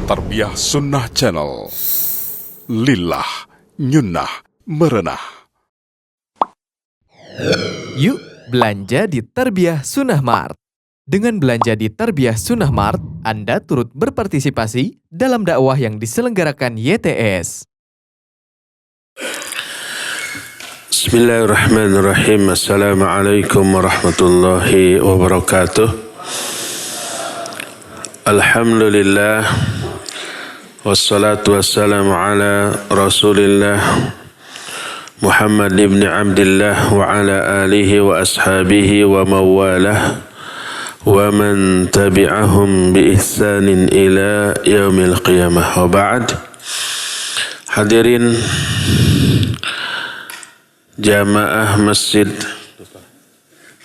Tarbiyah Sunnah Channel. Lillah, nyunnah, merenah. Yuk belanja di Tarbiyah Sunnah Mart. Dengan belanja di Tarbiyah Sunnah Mart, Anda turut berpartisipasi dalam dakwah yang diselenggarakan YTS. Bismillahirrahmanirrahim. Assalamualaikum warahmatullahi wabarakatuh. Alhamdulillah. Wassalatu wassalamu ala Rasulillah Muhammad ibn Abdillah wa ala alihi wa ashabihi wa mawalah wa man tabi'ahum bi ihsanin ila yaumil qiyamah. Wa ba'd. Hadirin jamaah Masjid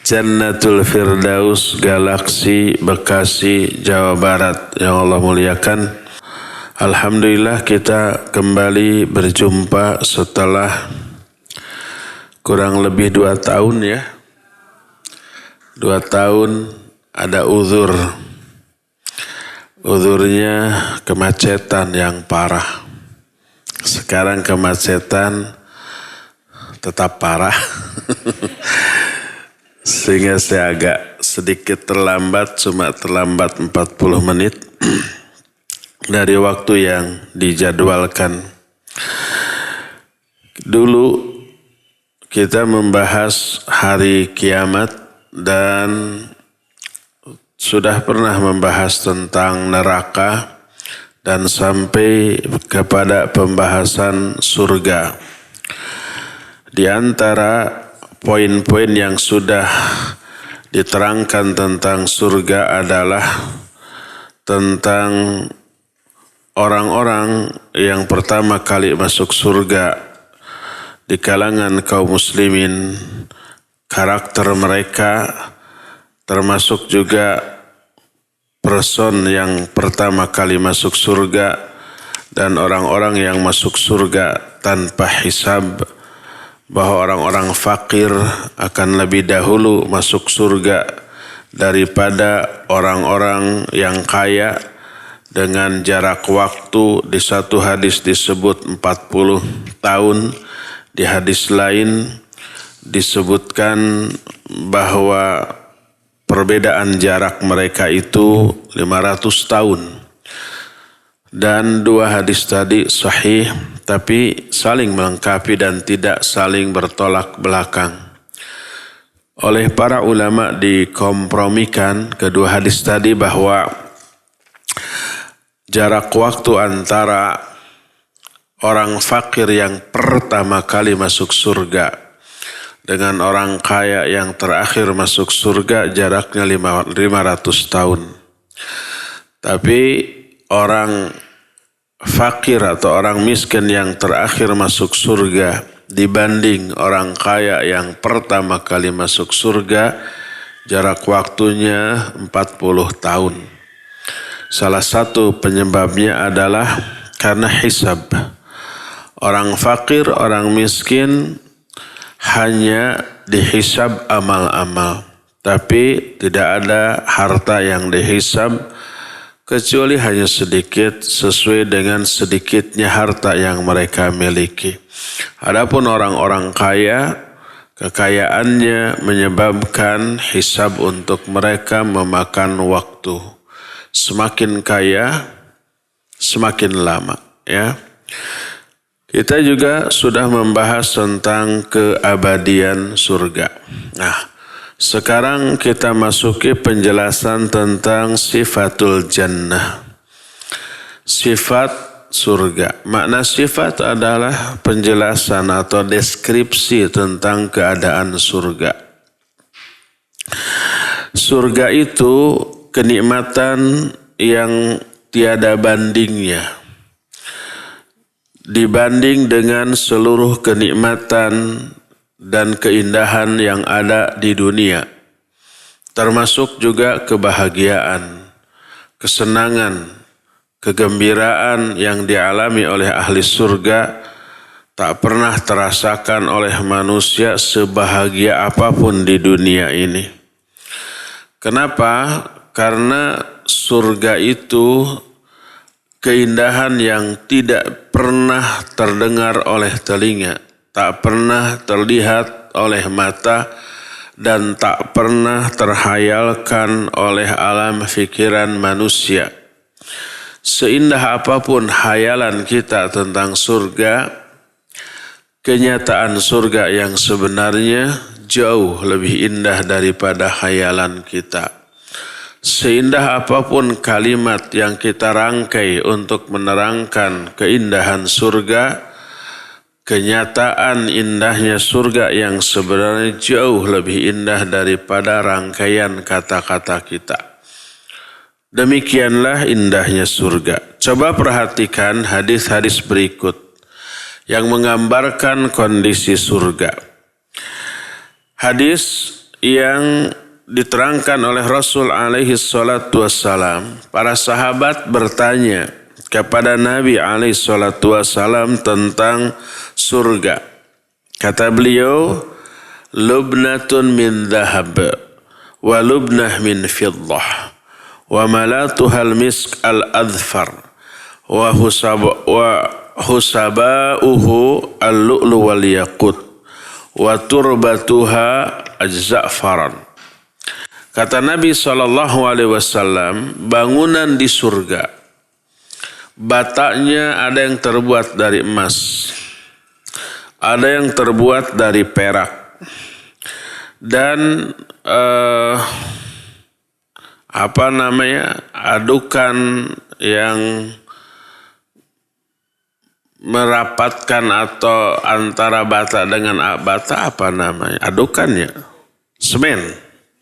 Jannatul Firdaus Galaksi Bekasi Jawa Barat yang Allah muliakan. Alhamdulillah kita kembali berjumpa setelah kurang lebih 2 tahun ya. 2 tahun ada uzur. Uzurnya kemacetan yang parah. Sekarang kemacetan tetap parah. Sehingga saya agak sedikit terlambat, cuma terlambat 40 menit dari waktu yang dijadwalkan. Dulu kita membahas hari kiamat dan sudah pernah membahas tentang neraka dan sampai kepada pembahasan surga. Di antara poin-poin yang sudah diterangkan tentang surga adalah tentang orang-orang yang pertama kali masuk surga di kalangan kaum muslimin, karakter mereka, termasuk juga person yang pertama kali masuk surga dan orang-orang yang masuk surga tanpa hisab, bahwa orang-orang fakir akan lebih dahulu masuk surga daripada orang-orang yang kaya. Dengan jarak waktu di satu hadis disebut 40 tahun, di hadis lain disebutkan bahwa perbedaan jarak mereka itu 500 tahun. Dan 2 hadis tadi sahih, tapi saling melengkapi dan tidak saling bertolak belakang. Oleh para ulama dikompromikan kedua hadis tadi bahwa jarak waktu antara orang fakir yang pertama kali masuk surga dengan orang kaya yang terakhir masuk surga jaraknya 500 tahun. Tapi orang fakir atau orang miskin yang terakhir masuk surga dibanding orang kaya yang pertama kali masuk surga, jarak waktunya 40 tahun. Salah satu penyebabnya adalah karena hisab. Orang fakir, orang miskin hanya dihisab amal-amal, tapi tidak ada harta yang dihisab kecuali hanya sedikit sesuai dengan sedikitnya harta yang mereka miliki. Adapun orang-orang kaya, kekayaannya menyebabkan hisab untuk mereka memakan waktu. Semakin kaya, semakin lama. Ya, kita juga sudah membahas tentang keabadian surga. Nah, sekarang kita masuki penjelasan tentang sifatul jannah. Sifat surga. Makna sifat adalah penjelasan atau deskripsi tentang keadaan surga. Surga itu kenikmatan yang tiada bandingnya. Dibanding dengan seluruh kenikmatan dan keindahan yang ada di dunia. Termasuk juga kebahagiaan, kesenangan, kegembiraan yang dialami oleh ahli surga tak pernah terasakan oleh manusia sebahagia apapun di dunia ini. Kenapa? Karena surga itu keindahan yang tidak pernah terdengar oleh telinga, tak pernah terlihat oleh mata, dan tak pernah terhayalkan oleh alam pikiran manusia. Seindah apapun hayalan kita tentang surga, kenyataan surga yang sebenarnya jauh lebih indah daripada hayalan kita. Seindah apapun kalimat yang kita rangkai untuk menerangkan keindahan surga, kenyataan indahnya surga yang sebenarnya jauh lebih indah daripada rangkaian kata-kata kita. Demikianlah indahnya surga. Coba perhatikan hadis-hadis berikut yang menggambarkan kondisi surga. Hadis yang diterangkan oleh Rasul alaihi salatu wassalam, para sahabat bertanya kepada Nabi alaihi salatu wassalam tentang surga. Kata beliau, lubnatun min dhahab wa lubnah min fiddah wa malatuhal misk al-adfar wa husaba'uhu al-lu'lu wal yaqut wa turbatuha az-za'faran. Kata Nabi SAW, bangunan di surga, bataknya ada yang terbuat dari emas, ada yang terbuat dari perak, dan adukan yang merapatkan atau antara bata dengan bata, adukannya, semen,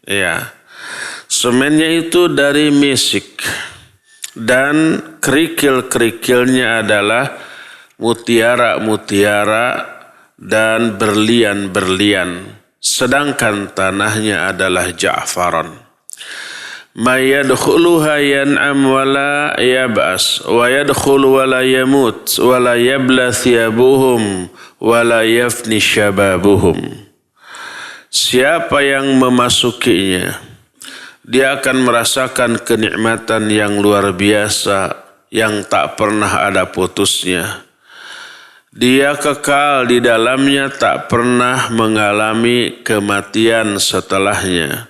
ya. Semennya itu dari mesik dan kerikil-kerikilnya adalah mutiara-mutiara dan berlian-berlian, sedangkan tanahnya adalah ja'faran. Ma yadkhuluha yan'am wa la yab'as wa yadkhulu wa la yamut wa la yabla thiyabuhum wa la yafni syababuhum. Siapa yang memasukinya, dia akan merasakan kenikmatan yang luar biasa yang tak pernah ada putusnya. Dia kekal di dalamnya, tak pernah mengalami kematian setelahnya.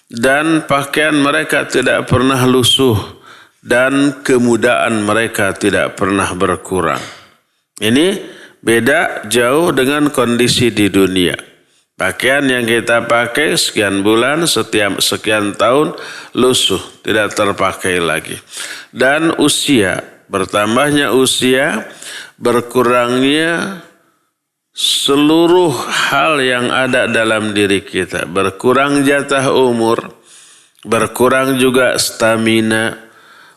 Dan pakaian mereka tidak pernah lusuh dan kemudaan mereka tidak pernah berkurang. Ini beda jauh dengan kondisi di dunia. Pakaian yang kita pakai sekian bulan, setiap sekian tahun lusuh, tidak terpakai lagi. Dan usia, bertambahnya usia, berkurangnya seluruh hal yang ada dalam diri kita. Berkurang jatah umur, berkurang juga stamina,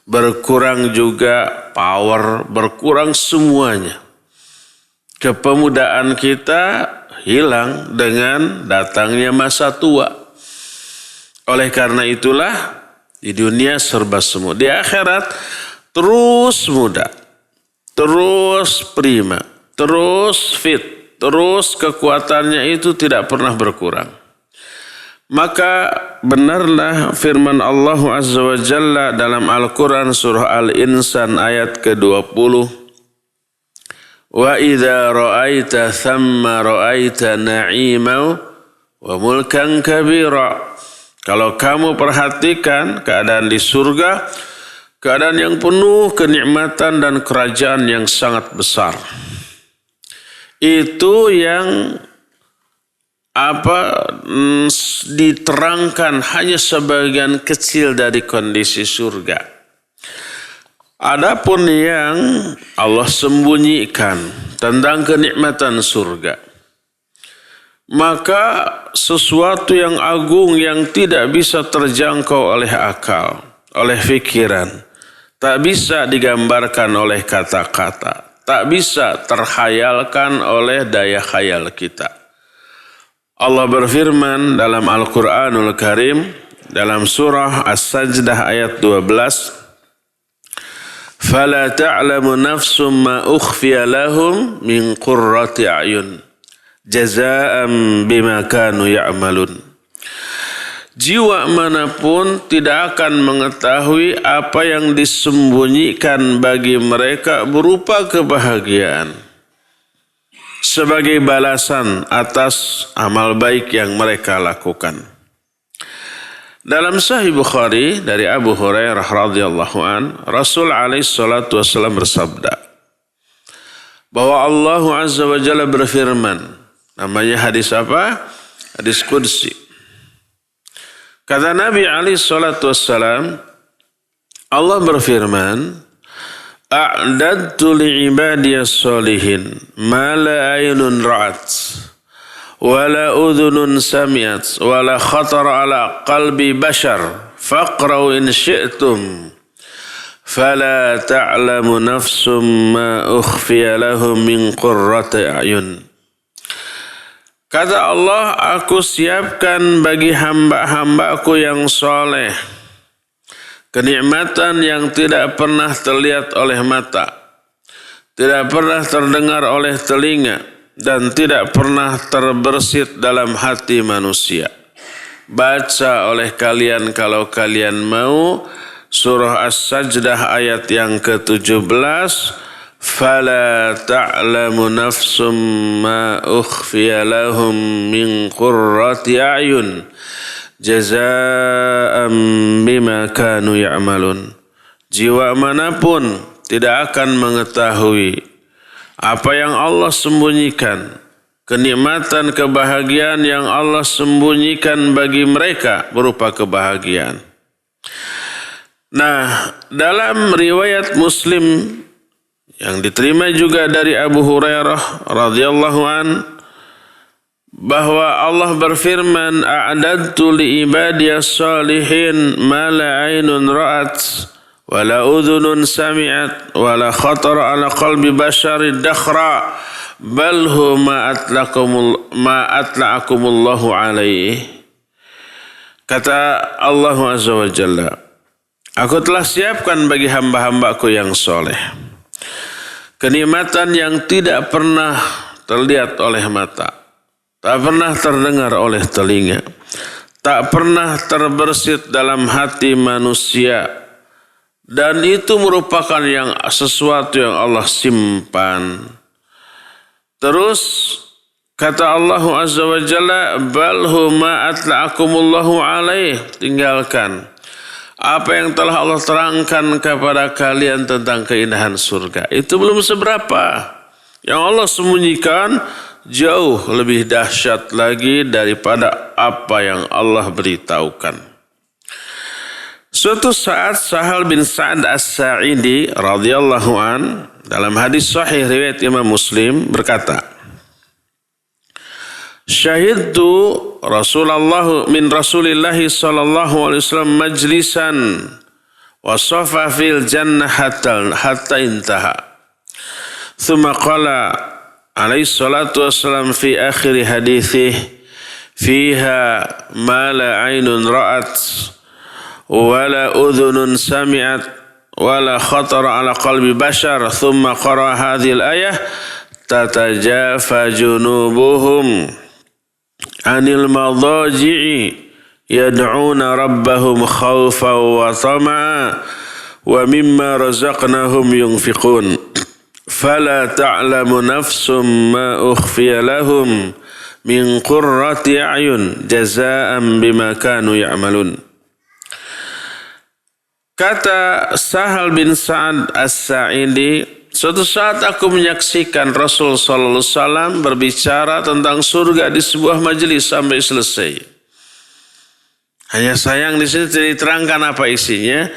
berkurang juga power, berkurang semuanya. Kepemudaan kita hilang dengan datangnya masa tua. Oleh karena itulah di dunia serba semu. Di akhirat terus muda, terus prima, terus fit, terus kekuatannya itu tidak pernah berkurang. Maka benarlah firman Allah Azza wa Jalla dalam Al-Quran surah Al-Insan ayat ke-20. Wa idza ra'aita thamma ra'aita na'iman wa mulkan kabira. Kalau kamu perhatikan keadaan di surga, keadaan yang penuh kenikmatan dan kerajaan yang sangat besar. Itu yang diterangkan hanya sebagian kecil dari kondisi surga. Adapun yang Allah sembunyikan tentang kenikmatan surga, maka sesuatu yang agung yang tidak bisa terjangkau oleh akal, oleh pikiran, tak bisa digambarkan oleh kata-kata, tak bisa terhayalkan oleh daya khayal kita. Allah berfirman dalam Al-Quranul Karim, dalam surah As-Sajdah ayat 12, فَلَا تَعْلَمُ نَفْسٌ مَا أُخْفِيَ لَهُمْ مِنْ قُرَّةِ أَعْيُنٍ جَزَاءً بِمَا كَانُوا يَعْمَلُونَ. Jiwa manapun tidak akan mengetahui apa yang disembunyikan bagi mereka berupa kebahagiaan sebagai balasan atas amal baik yang mereka lakukan. Dalam Sahih Bukhari dari Abu Hurairah radhiyallahu an, Rasul alaihi salatu wasallam bersabda bahwa Allah azza wa jalla berfirman, namanya hadis apa? Hadis qudsi. Kata Nabi alaihi salatu wassalam, Allah berfirman, "A'dadtu li'ibadiyas sholihin ma la aynun ra'at wa la udhunun sami'at wa la khatara ala qalbi bashar faqra'u in syi'tum fala ta'lamu nafsum ma ukhfiya lahum min qurrati a'yun." Kata Allah, aku siapkan bagi hamba-hambaku yang soleh kenikmatan yang tidak pernah terlihat oleh mata, tidak pernah terdengar oleh telinga, dan tidak pernah terbersit dalam hati manusia. Baca oleh kalian kalau kalian mau surah As-Sajdah ayat yang ke-17. فَلَا تَعْلَمُ نَفْسٌ مَا أُخْفِيَ لَهُم مِّن قُرَّةِ أَعْيُنٍ جَزَاءً بِمَا كَانُوا يَعْمَلُونَ. Jiwa manapun tidak akan mengetahui apa yang Allah sembunyikan, kenikmatan kebahagiaan yang Allah sembunyikan bagi mereka berupa kebahagiaan. Nah, dalam riwayat Muslim yang diterima juga dari Abu Hurairah radhiyallahu an, bahwa Allah berfirman, "A'dadtu li ibadiyas sholihin ma la aynun ra'at wa la udhunun sami'at wa la khatara ala qalbi basharin dakhra bal huma atla'akumullahu alaihi." Kata Allah azza wa jalla, aku telah siapkan bagi hamba-hambaku yang soleh kenikmatan yang tidak pernah terlihat oleh mata, tak pernah terdengar oleh telinga, tak pernah terbersit dalam hati manusia, dan itu merupakan sesuatu yang Allah simpan. Terus kata Allah azza wa jalla, bal huma atla'akumullahu alaih, tinggalkan apa yang telah Allah terangkan kepada kalian tentang keindahan surga. Itu belum seberapa. Yang Allah sembunyikan jauh lebih dahsyat lagi daripada apa yang Allah beritahukan. Suatu saat Sahal bin Sa'ad As-Sa'idi radhiyallahu an dalam hadis sahih riwayat Imam Muslim berkata, "Syahidtu Rasulillahi sallallahu alaihi wasallam majlisan wa safa fil jannah hatta intaha. Thumma qala alaihi salatu wassalam fi akhir hadithih fiha ma la aynun ra'at wa la udhunun sami'at wa la khatara ala qalbi bashar. Thumma qara hadhihi al-ayah tatajafa junubuhum anil madaji'i yad'una rabbahum khawfan wa tama'a wa mimma razaqnahum yunfiqun fala ta'lamu nafsum ma ukhfiya lahum min qurrati a'yun jazaa'an bima kanu ya'malun." Kata Sahal bin Sa'ad As-Sa'idi, suatu saat aku menyaksikan Rasul sallallahu alaihi wasallam berbicara tentang surga di sebuah majelis sampai selesai. Hanya sayang di sini tidak diterangkan apa isinya,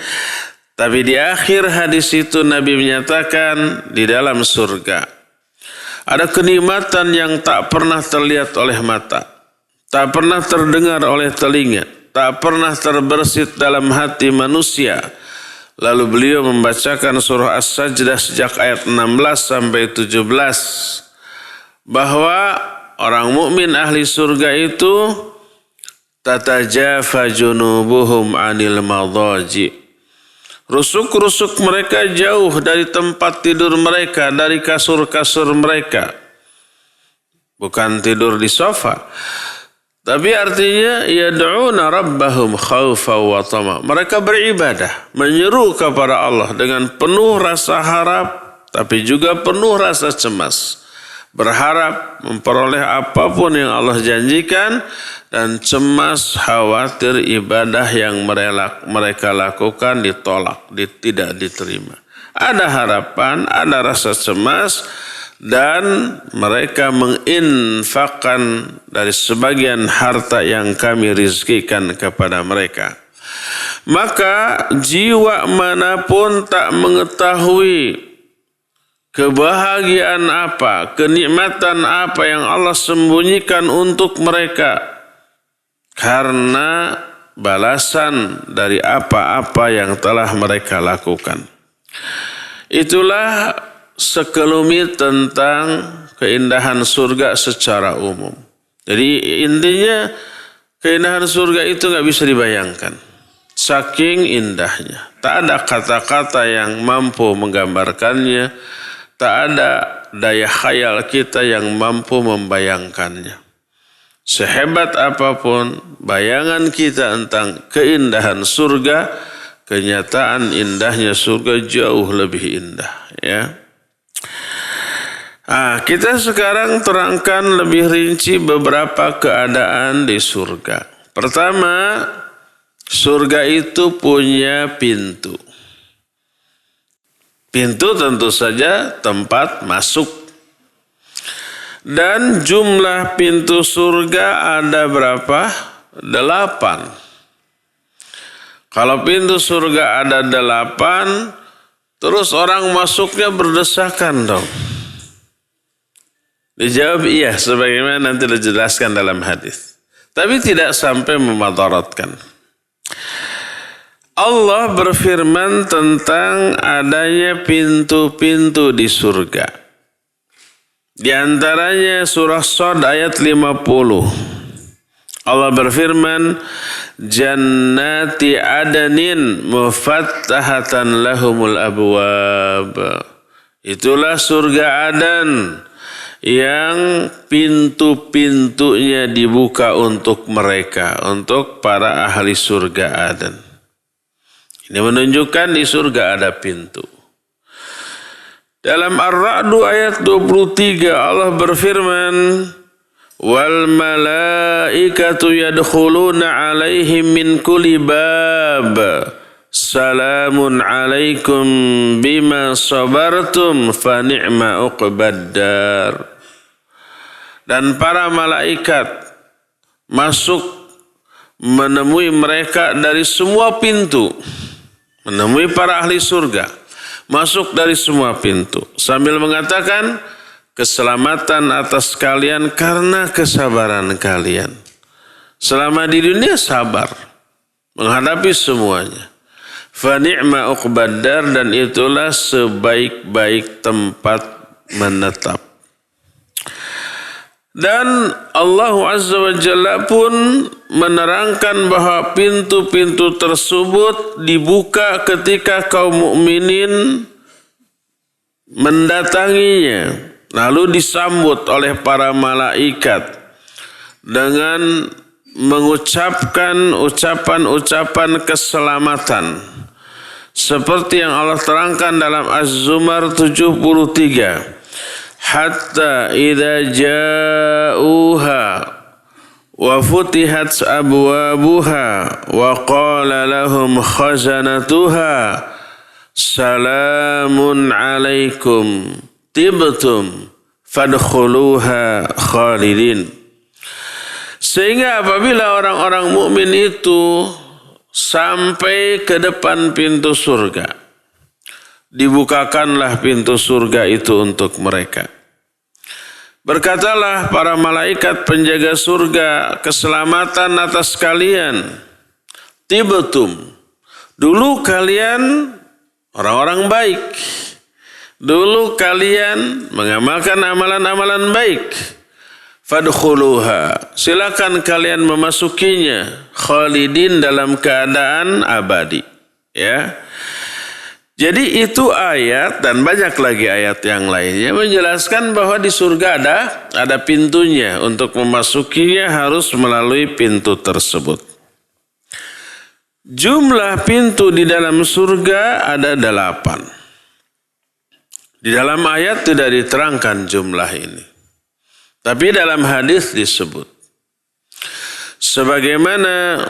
tapi di akhir hadis itu Nabi menyatakan di dalam surga ada kenikmatan yang tak pernah terlihat oleh mata, tak pernah terdengar oleh telinga, tak pernah terbersit dalam hati manusia. Lalu beliau membacakan surah As-Sajdah sejak ayat 16 sampai 17 bahwa orang mukmin ahli surga itu tatajafa junubuhum anil madaji. Rusuk-rusuk mereka jauh dari tempat tidur mereka, dari kasur-kasur mereka. Bukan tidur di sofa, Tapi artinya yad'una rabbahum khaufa wa tama. Mereka beribadah, menyeru kepada Allah dengan penuh rasa harap tapi juga penuh rasa cemas. Berharap memperoleh apapun yang Allah janjikan dan cemas khawatir ibadah yang mereka lakukan ditolak, tidak diterima. Ada harapan, ada rasa cemas, dan mereka menginfakkan dari sebagian harta yang kami rizkikan kepada mereka. Maka jiwa manapun tak mengetahui kebahagiaan apa, kenikmatan apa yang Allah sembunyikan untuk mereka karena balasan dari apa-apa yang telah mereka lakukan. Itulah sekelumit tentang keindahan surga secara umum. Jadi intinya keindahan surga itu nggak bisa dibayangkan. Saking indahnya. Tak ada kata-kata yang mampu menggambarkannya. Tak ada daya khayal kita yang mampu membayangkannya. Sehebat apapun bayangan kita tentang keindahan surga, kenyataan indahnya surga jauh lebih indah. Ya. Kita sekarang terangkan lebih rinci beberapa keadaan di surga. Pertama, surga itu punya pintu. Pintu tentu saja tempat masuk. Dan jumlah pintu surga ada berapa? 8. Kalau pintu surga ada 8, terus orang masuknya berdesakan dong. Dijawab iya, sebagaimana nanti dijelaskan dalam hadis. Tapi tidak sampai memadaratkan. Allah berfirman tentang adanya pintu-pintu di surga. Di antaranya surah Shad ayat 50. Allah berfirman, Jannati adanin mufattahatan lahumul abwab. Itulah surga Adan yang pintu-pintunya dibuka untuk mereka, untuk para ahli surga Adan. Ini menunjukkan di surga ada pintu. Dalam Ar-Ra'd ayat 23 Allah berfirman, wal malaikatu yadkhuluna alaihim min kulli bab. Salamun alaikum bima sabartum fa ni'ma uqbaddar. Dan para malaikat masuk menemui mereka dari semua pintu. Menemui para ahli surga. Masuk dari semua pintu. Sambil mengatakan, keselamatan atas kalian karena kesabaran kalian. Selama di dunia sabar. Menghadapi semuanya. Fa ni'ma uqbaddar, dan itulah sebaik-baik tempat menetap. Dan Allah Azza wa Jalla pun menerangkan bahwa pintu-pintu tersebut dibuka ketika kaum mukminin mendatanginya, lalu disambut oleh para malaikat dengan mengucapkan ucapan-ucapan keselamatan seperti yang Allah terangkan dalam Az-Zumar 73. Hatta idza ja'uha wa futihat abwabuha wa qala lahum khazanatuha salamun alaikum tibtum fadkhuluha khalidin. Sehingga apabila orang-orang mukmin itu sampai ke depan pintu surga, dibukakanlah pintu surga itu untuk mereka. Berkatalah para malaikat penjaga surga, keselamatan atas kalian. Tibtum. Dulu kalian orang-orang baik. Dulu kalian mengamalkan amalan-amalan baik. Fadkhuluha. Silakan kalian memasukinya. Khalidin, dalam keadaan abadi. Ya. Jadi itu ayat dan banyak lagi ayat yang lainnya menjelaskan bahwa di surga ada pintunya. Untuk memasukinya harus melalui pintu tersebut. Jumlah pintu di dalam surga ada 8. Di dalam ayat tidak diterangkan jumlah ini. Tapi dalam hadis disebut. Sebagaimana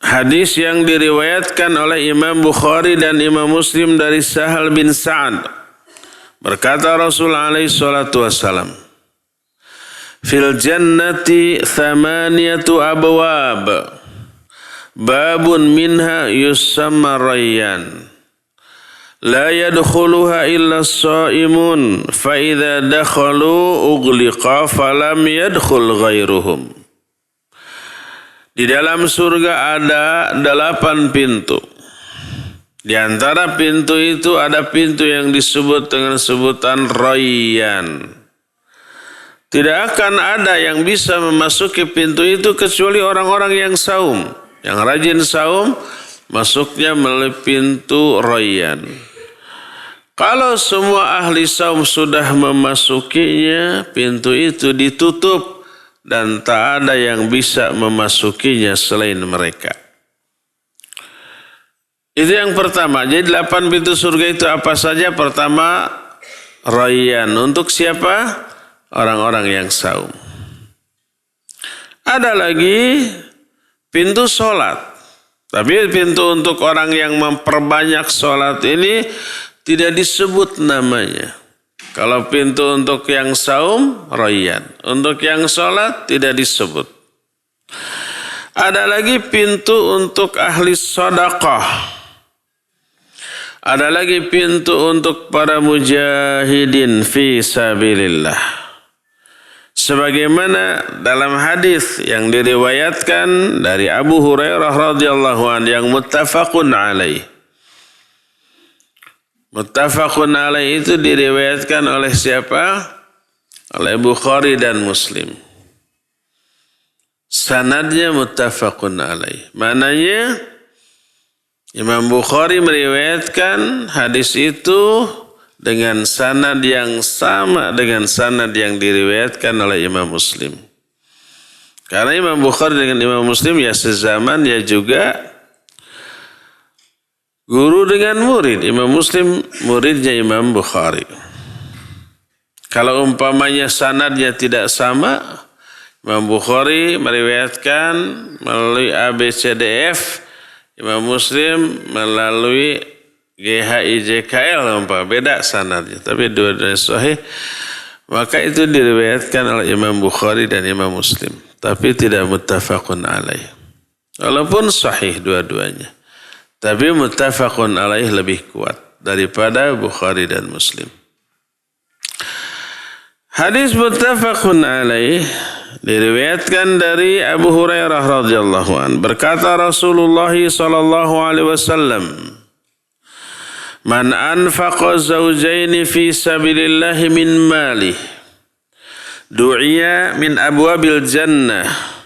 hadis yang diriwayatkan oleh Imam Bukhari dan Imam Muslim dari Sahal bin Sa'ad. Berkata Rasul alaihi salatu wassalam, Fil jannati 8 abwab, babun minha yusamma rayyan. La yadkhuluha illa as-sa'imun, fa idza dakhalu ughliqa falam yadkhul ghairuhum. Di dalam surga ada 8 pintu. Di antara pintu itu ada pintu yang disebut dengan sebutan Rayyan. Tidak akan ada yang bisa memasuki pintu itu kecuali orang-orang yang saum. Yang rajin saum masuknya melalui pintu Rayyan. Kalau semua ahli saum sudah memasukinya, pintu itu ditutup dan tak ada yang bisa memasukinya selain mereka. Itu yang pertama. Jadi 8 pintu surga itu apa saja? Pertama, Rayyan. Untuk siapa? Orang-orang yang saum. Ada lagi pintu sholat. Tapi pintu untuk orang yang memperbanyak sholat ini tidak disebut namanya. Kalau pintu untuk yang saum, Rayyan. Untuk yang sholat, tidak disebut. Ada lagi pintu untuk ahli sedekah. Ada lagi pintu untuk para mujahidin fi sabilillah. Sebagaimana dalam hadis yang diriwayatkan dari Abu Hurairah radhiyallahu anhu yang muttafaqun alaih. Muttafaqun alaih itu diriwayatkan oleh siapa? Oleh Bukhari dan Muslim. Sanadnya muttafaqun alaih. Maknanya Imam Bukhari meriwayatkan hadis itu dengan sanad yang sama dengan sanad yang diriwayatkan oleh Imam Muslim. Karena Imam Bukhari dengan Imam Muslim ya sezaman ya juga guru dengan murid. Imam Muslim muridnya Imam Bukhari. Kalau umpamanya sanadnya tidak sama, Imam Bukhari meriwayatkan melalui ABCDF, Imam Muslim melalui GHIJKL, beda sanadnya. Tapi dua-duanya sahih, maka itu diriwayatkan oleh Imam Bukhari dan Imam Muslim. Tapi tidak muttafaqun alaih. Walaupun sahih dua-duanya. Tapi muttafaqun alaih lebih kuat daripada Bukhari dan Muslim. Hadis muttafaqun alaih diriwayatkan dari Abu Hurairah radhiyallahu an. Berkata Rasulullah sallallahu alaihi wasallam, "Man anfaqa zawjaini fi sabilillah min malih, du'iya min abwabil jannah.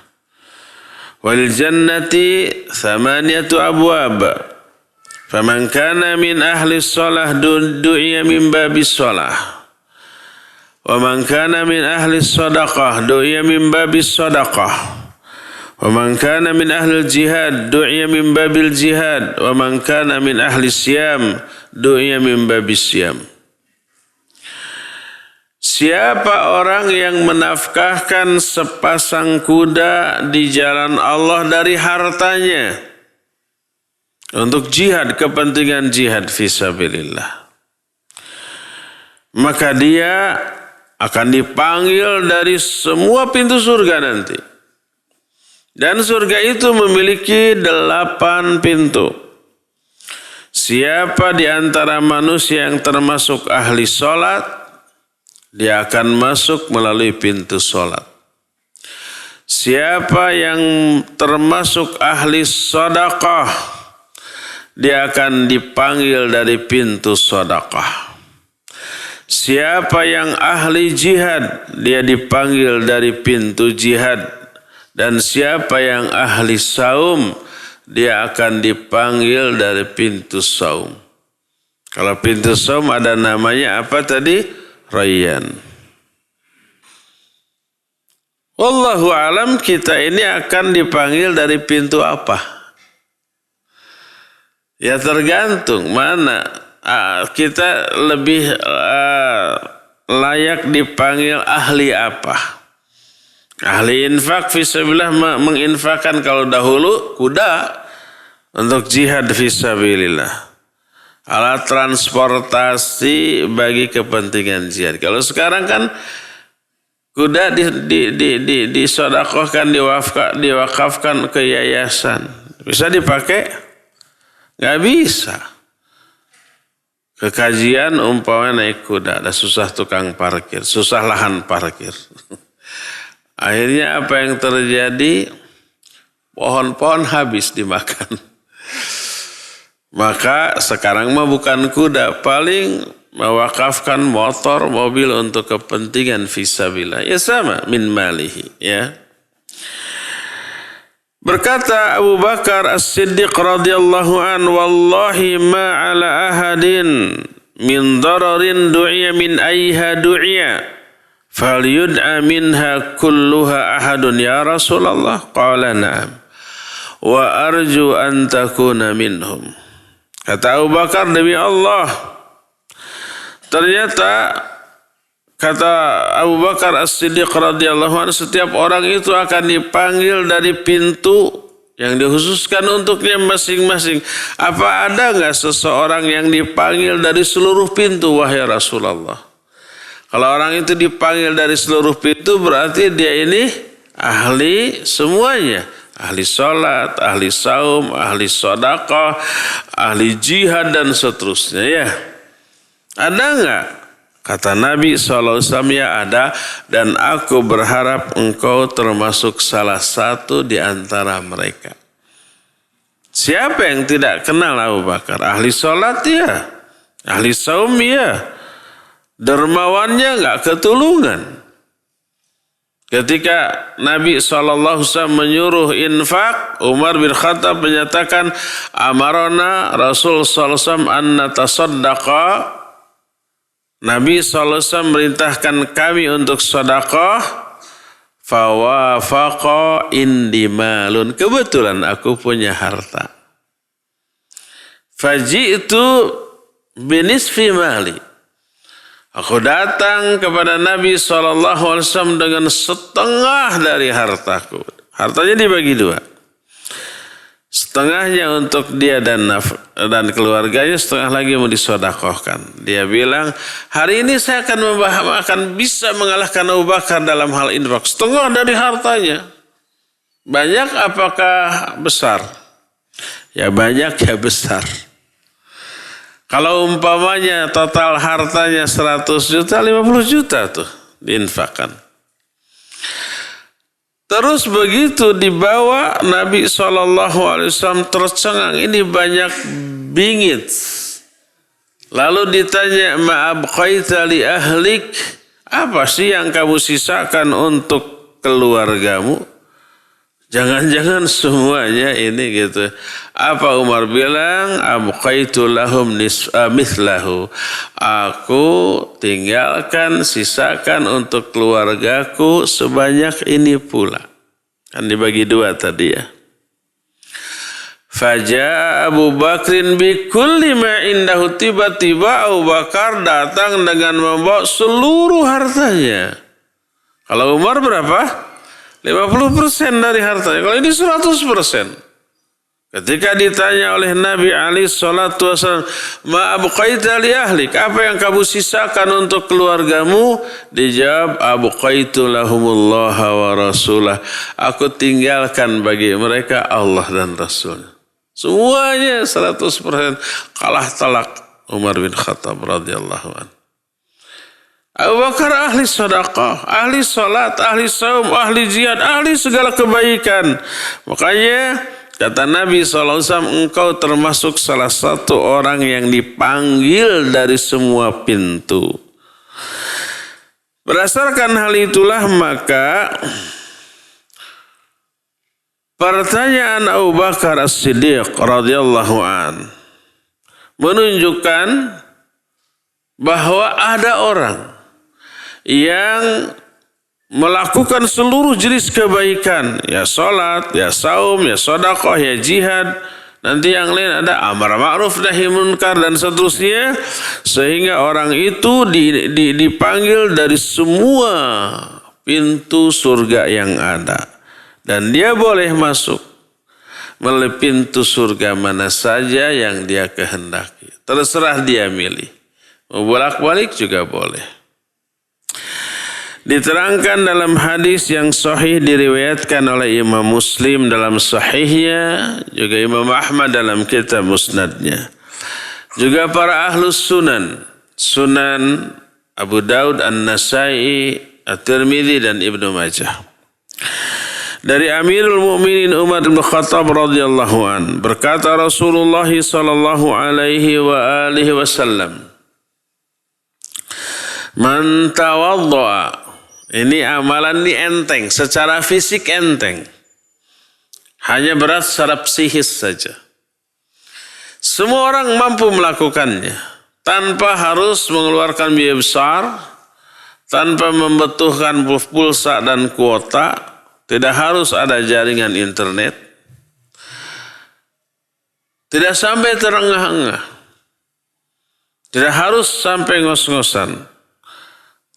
Wal jannati 8 abwab. Faman kana min ahli shalah du'iya min babis shalah. Wa man kana min ahli sadaqah du'iya min babis sadaqah. Wa man kana min ahli jihad du'iya min babil jihad. Wa man kana min ahli siyam du'iya min babis siyam." Siapa orang yang menafkahkan sepasang kuda di jalan Allah dari hartanya untuk jihad, kepentingan jihad fisabilillah, maka dia akan dipanggil dari semua pintu surga nanti. Dan surga itu memiliki 8 pintu. Siapa di antara manusia yang termasuk ahli sholat, dia akan masuk melalui pintu sholat. Siapa yang termasuk ahli sedekah, dia akan dipanggil dari pintu sedekah. Siapa yang ahli jihad, dia dipanggil dari pintu jihad. Dan siapa yang ahli saum, dia akan dipanggil dari pintu saum. Kalau pintu saum ada namanya apa tadi? Rayyan. Wallahu alam, kita ini akan dipanggil dari pintu apa? Ya tergantung mana kita lebih layak dipanggil ahli apa. Ahli infak fisabilillah menginfakkan kalau dahulu kuda untuk jihad fisabilillah. Alat transportasi bagi kepentingan jihad. Kalau sekarang kan kuda disodakohkan, diwakafkan ke yayasan. Bisa dipakai? Nggak bisa. Ke kajian umpamanya naik kuda, ada susah tukang parkir, susah lahan parkir. Akhirnya apa yang terjadi? Pohon-pohon habis dimakan. Maka sekarang mah bukan kuda, paling mewakafkan motor, mobil untuk kepentingan fisabilillah. Ya sama, min malihi. Ya. Berkata Abu Bakar As-Siddiq radhiyallahu an, wallahi ma ala ahadin min dararin du'iya min ayha du'iya falyud'a minha kulluha ahadun ya Rasulullah. Qala na'am wa arju an takuna minhum. Kata Abu Bakar, demi Allah, ternyata kata Abu Bakar As-Siddiq radhiyallahu anhu, setiap orang itu akan dipanggil dari pintu yang dikhususkan untuknya masing-masing. Apa ada enggak seseorang yang dipanggil dari seluruh pintu, wahai Rasulullah? Kalau orang itu dipanggil dari seluruh pintu, berarti dia ini ahli semuanya. Ahli sholat, ahli saum, ahli sedekah, ahli jihad dan seterusnya ya. Ada enggak? Kata Nabi SAW, ya ada, dan aku berharap engkau termasuk salah satu di antara mereka. Siapa yang tidak kenal Abu Bakar? Ahli sholat ya, ahli saum ya, dermawannya enggak ketulungan. Ketika Nabi SAW menyuruh infak, Umar bin Khattab menyatakan, amarona Rasul SAW an natasaddaqa. Nabi SAW merintahkan kami untuk sedekah. Fawafaqa indi malun. Kebetulan aku punya harta. Faji'tu binisfi mali. Aku datang kepada Nabi SAW dengan setengah dari hartaku. Hartanya dibagi dua. Setengahnya untuk dia dan keluarganya, setengah lagi mau disodakohkan. Dia bilang, hari ini saya akan bisa mengalahkan Abu Bakar dalam hal infak. Setengah dari hartanya. Banyak apakah besar? Ya banyak ya besar. Kalau umpamanya total hartanya 100 juta, 50 juta tuh diinfakkan. Terus begitu dibawa, Nabi SAW tercengang, ini banyak bingit. Lalu ditanya, ma'abqaita li ahlik, apa sih yang kamu sisakan untuk keluargamu? Jangan-jangan semuanya ini gitu. Apa Umar bilang? Abqaitu lahum mithlahu. Aku tinggalkan, sisakan untuk keluargaku sebanyak ini pula. Kan dibagi dua tadi ya. Faja Abu Bakrin bi kulli ma indahu, tiba-tiba Abu Bakar datang dengan membawa seluruh hartanya. Kalau Umar berapa? 50% dari hartanya. Kalau ini 100%. Ketika ditanya oleh Nabi alaihi salatu wasallam, ma abqaita li ahlik, apa yang kamu sisakan untuk keluargamu? Dijawab, abqaitu lahumullaha wa rasulah. Aku tinggalkan bagi mereka Allah dan Rasulnya. Semuanya 100%. Kalah telak Umar bin Khattab radhiyallahu anhu. Abu Bakar ahli sedekah, ahli salat, ahli saum, ahli jihad, ahli segala kebaikan. Makanya kata Nabi SAW, engkau termasuk salah satu orang yang dipanggil dari semua pintu. Berdasarkan hal itulah maka pertanyaan Abu Bakar As-Siddiq radhiyallahu an menunjukkan bahwa ada orang yang melakukan seluruh jenis kebaikan, ya salat, ya saum, ya sedekah, ya jihad, nanti yang lain ada amar ma'ruf nahi munkar dan seterusnya, sehingga orang itu dipanggil dari semua pintu surga yang ada dan dia boleh masuk melalui pintu surga mana saja yang dia kehendaki. Terserah dia milih. Mau bolak-balik juga boleh. Diterangkan dalam hadis yang sahih diriwayatkan oleh Imam Muslim dalam sahihnya, juga Imam Ahmad dalam kitab musnadnya. Juga para ahlus sunan, Sunan Abu Daud, An-Nasai, At-Tirmidzi dan Ibnu Majah. Dari Amirul Mukminin Umar bin Khattab radhiyallahu an, berkata Rasulullah sallallahu alaihi wa alihi wasallam, "Man tawaddaa." Ini amalan ini enteng, secara fisik enteng. Hanya berat secara psikis saja. Semua orang mampu melakukannya tanpa harus mengeluarkan biaya besar, tanpa membutuhkan pulsa dan kuota, tidak harus ada jaringan internet, tidak sampai terengah-engah, tidak harus sampai ngos-ngosan,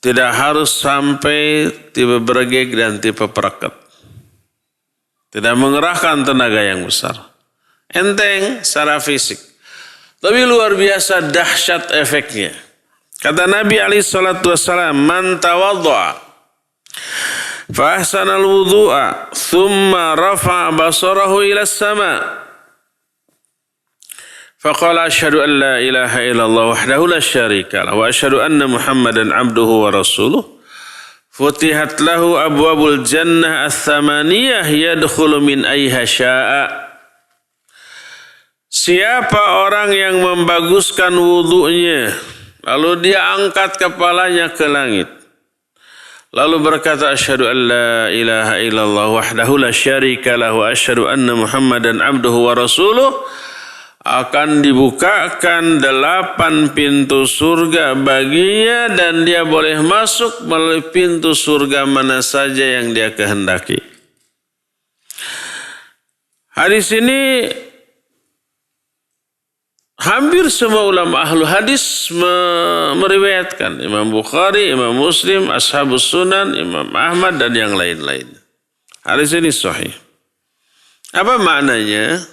tidak harus sampai tipe bergeg dan tipe pereket, tidak mengerahkan tenaga yang besar, enteng secara fisik, tapi luar biasa dahsyat efeknya. Kata Nabi SAW, "Man tawadda'a fa ahsana al-wudu'a thumma rafa'a basarahu ila as-sama' faqala asyhadu an la ilaha illallah wahdahu la syarika lahu wa asyhadu anna Muhammadan abduhu wa rasuluh futihat lahu abwabul jannah ats-tsamaniyah yadkhulu min ayha syaa." Siapa orang yang membaguskan wudunya, lalu dia angkat kepalanya ke langit, lalu berkata asyhadu an la ilaha illallah wahdahu la syarika lahu wa asyhadu anna Muhammadan abduhu wa rasuluh, akan dibukakan 8 pintu surga baginya dan dia boleh masuk melalui pintu surga mana saja yang dia kehendaki. Hadis ini hampir semua ulama ahlu hadis meriwayatkan. Imam Bukhari, Imam Muslim, Ashabus Sunan, Imam Ahmad dan yang lain-lain. Hadis ini sahih. Apa maknanya?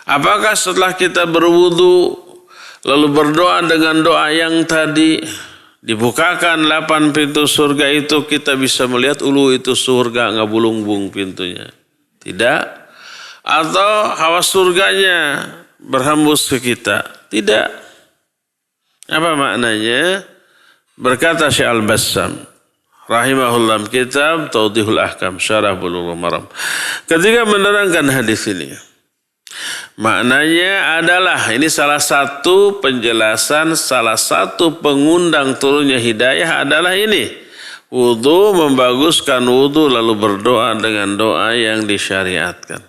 Apakah setelah kita berwudu lalu berdoa dengan doa yang tadi dibukakan 8 pintu surga itu kita bisa melihat itu surga ngabulungbung pintunya? Tidak. Atau hawa surganya berhembus ke kita? Tidak. Apa maknanya? Berkata Syekh Al-Bassam rahimahullah kitab Tawdihul Ahkam Syarah Bulughul Maram, ketika menerangkan hadis ini, maknanya adalah ini salah satu penjelasan, salah satu pengundang turunnya hidayah adalah ini. Wudu, membaguskan wudu lalu berdoa dengan doa yang disyariatkan.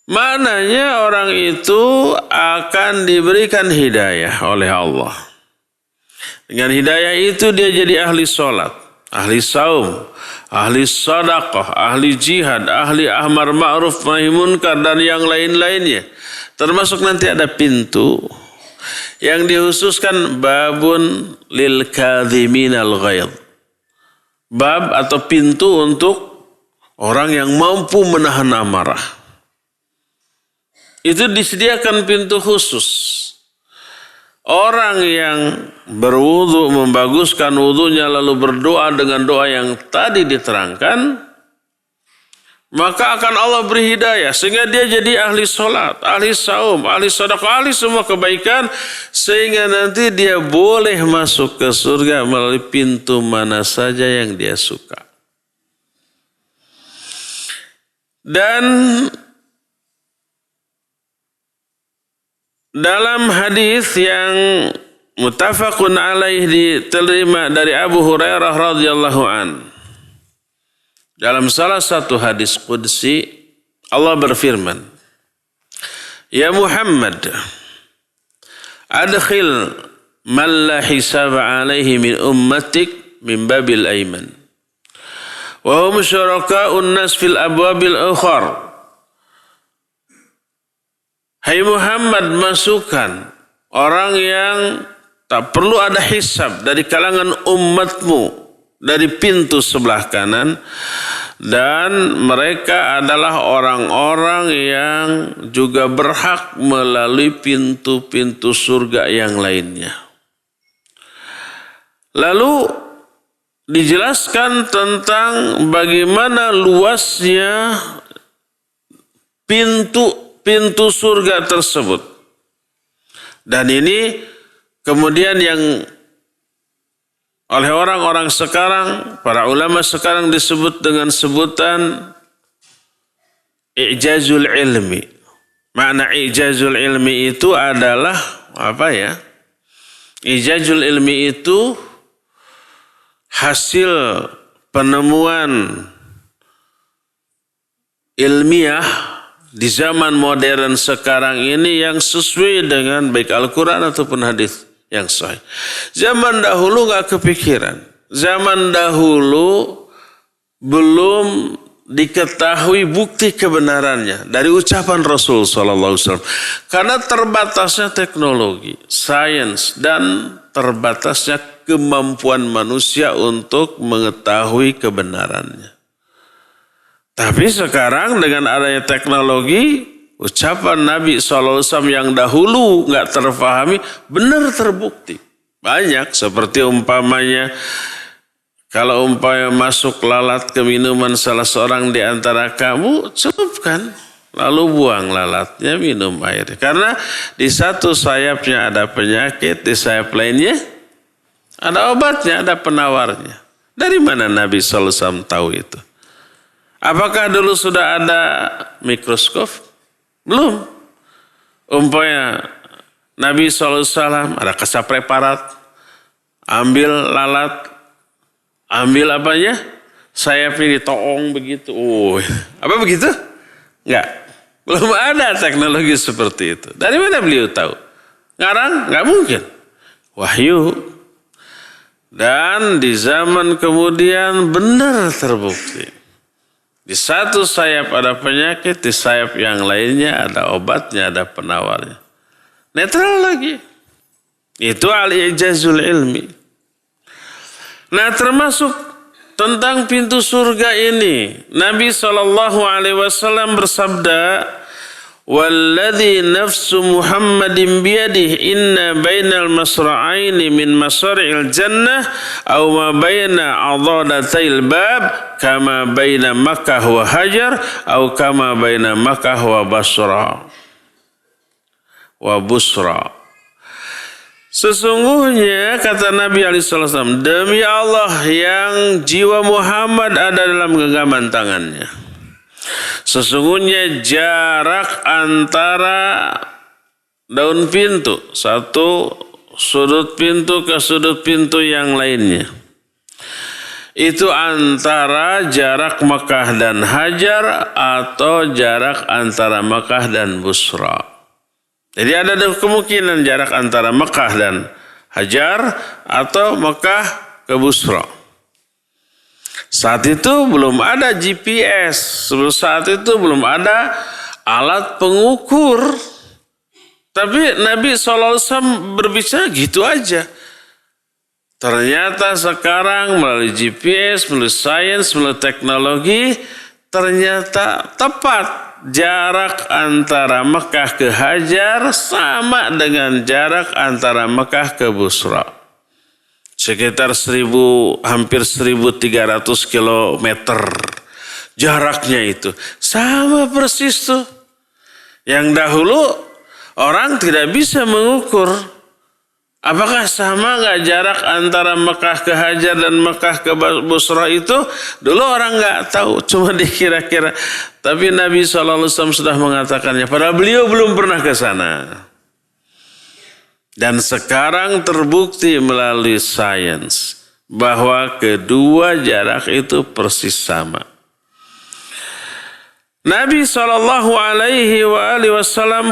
Maknanya orang itu akan diberikan hidayah oleh Allah. Dengan hidayah itu dia jadi ahli sholat, ahli saum, ahli sedekah, ahli jihad, ahli amar ma'ruf nahi munkar dan yang lain-lainnya. Termasuk nanti ada pintu yang dikhususkan babun lil kadhiminal ghaidh. Bab atau pintu untuk orang yang mampu menahan amarah. Itu disediakan pintu khusus. Orang yang berwudu, membaguskan wudunya lalu berdoa dengan doa yang tadi diterangkan, maka akan Allah beri hidayah sehingga dia jadi ahli sholat, ahli saum, ahli sedekah, ahli semua kebaikan, sehingga nanti dia boleh masuk ke surga melalui pintu mana saja yang dia suka. Dan dalam hadis yang muttafaqun alaih diterima dari Abu Hurairah radhiyallahu an, dalam salah satu hadis qudsi Allah berfirman, "Ya Muhammad, adkhil man la hisab alaihi min ummatik min babil aiman wa hum syuraka'un nas fil abwabil ukhar. Hai Muhammad, masukkan orang yang tak perlu ada hisab dari kalangan umatmu dari pintu sebelah kanan, dan mereka adalah orang-orang yang juga berhak melalui pintu-pintu surga yang lainnya. Lalu dijelaskan tentang bagaimana luasnya pintu surga tersebut. Dan ini kemudian yang oleh orang-orang sekarang, para ulama sekarang disebut dengan sebutan i'jazul ilmi. Makna i'jazul ilmi itu adalah apa ya? I'jazul ilmi itu hasil penemuan ilmiah di zaman modern sekarang ini yang sesuai dengan baik Al-Quran ataupun hadis yang sahih. Zaman dahulu gak kepikiran. Zaman dahulu belum diketahui bukti kebenarannya dari ucapan Rasul SAW. Karena terbatasnya teknologi, sains, dan terbatasnya kemampuan manusia untuk mengetahui kebenarannya. Tapi sekarang dengan adanya teknologi, ucapan Nabi SAW yang dahulu nggak terfahami benar terbukti. Banyak seperti umpamanya kalau umpamanya masuk lalat ke minuman salah seorang di antara kamu, celupkan lalu buang lalatnya, minum air. Karena di satu sayapnya ada penyakit, di sayap lainnya ada obatnya, ada penawarnya. Dari mana Nabi SAW tahu itu? Apakah dulu sudah ada mikroskop? Belum. Umpamanya Nabi SAW ada kesap preparat, ambil lalat, ambil apanya? Sayapnya ditoong begitu. Oh, apa begitu? Enggak. Belum ada teknologi seperti itu. Dari mana beliau tahu? Ngarang? Enggak mungkin. Wahyu. Dan di zaman kemudian benar terbukti. Di satu sayap ada penyakit, di sayap yang lainnya ada obatnya, ada penawarnya. Netral lagi. Itu al-i'jazul ilmi. Nah, termasuk tentang pintu surga ini, Nabi SAW bersabda, "Walladzi nafsu Muhammadin biyadihi inna bainal masra'aini min masari'il jannah aw ma baina adadatail bab kama baina Makkah wa Hajar aw kama baina Makkah wa Basra wa Busra." Sesungguhnya kata Nabi SAW, demi Allah yang jiwa Muhammad ada dalam genggaman tangannya, sesungguhnya jarak antara daun pintu, satu sudut pintu ke sudut pintu yang lainnya, itu antara jarak Mekah dan Hajar atau jarak antara Mekah dan Busra. Jadi ada kemungkinan jarak antara Mekah dan Hajar atau Mekah ke Busra. Saat itu belum ada GPS, saat itu belum ada alat pengukur. Tapi Nabi SAW berbicara gitu aja. Ternyata sekarang melalui GPS, melalui sains, melalui teknologi, ternyata tepat jarak antara Mekah ke Hajar sama dengan jarak antara Mekah ke Busra. Sekitar hampir 1.300 kilometer jaraknya itu. Sama persis tuh. Yang dahulu orang tidak bisa mengukur. Apakah sama nggak jarak antara Mekah ke Hajar dan Mekah ke Busra itu? Dulu orang nggak tahu, cuma dikira-kira. Tapi Nabi SAW sudah mengatakannya, padahal beliau belum pernah ke sana. Dan sekarang terbukti melalui sains bahwa kedua jarak itu persis sama. Nabi SAW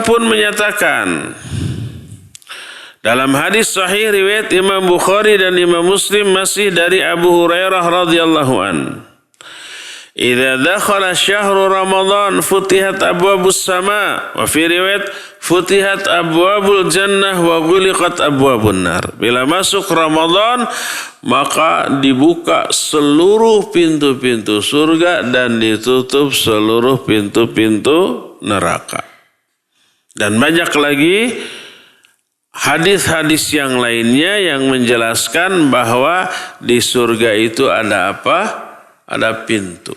pun menyatakan, Dalam hadis sahih riwayat Imam Bukhari dan Imam Muslim masih dari Abu Hurairah radhiyallahu an. Idza dakhala syahru Ramadan futihat abwabus sama wa fi riwayat futihat abwabul jannah wa ghuliqat abwabun nar. Bila masuk Ramadan maka dibuka seluruh pintu-pintu surga dan ditutup seluruh pintu-pintu neraka. Dan banyak lagi hadis-hadis yang lainnya yang menjelaskan bahwa di surga itu ada apa? Ada pintu.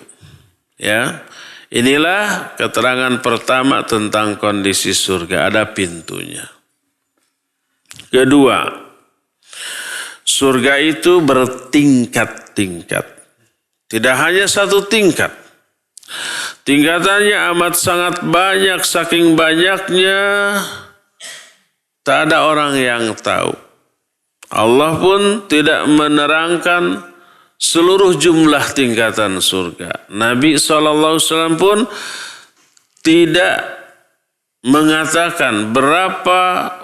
Ya. Inilah keterangan pertama tentang kondisi surga, ada pintunya. Kedua, surga itu bertingkat-tingkat. Tidak hanya satu tingkat. Tingkatannya amat sangat banyak, saking banyaknya tak ada orang yang tahu. Allah pun tidak menerangkan seluruh jumlah tingkatan surga. Nabi SAW pun tidak mengatakan berapa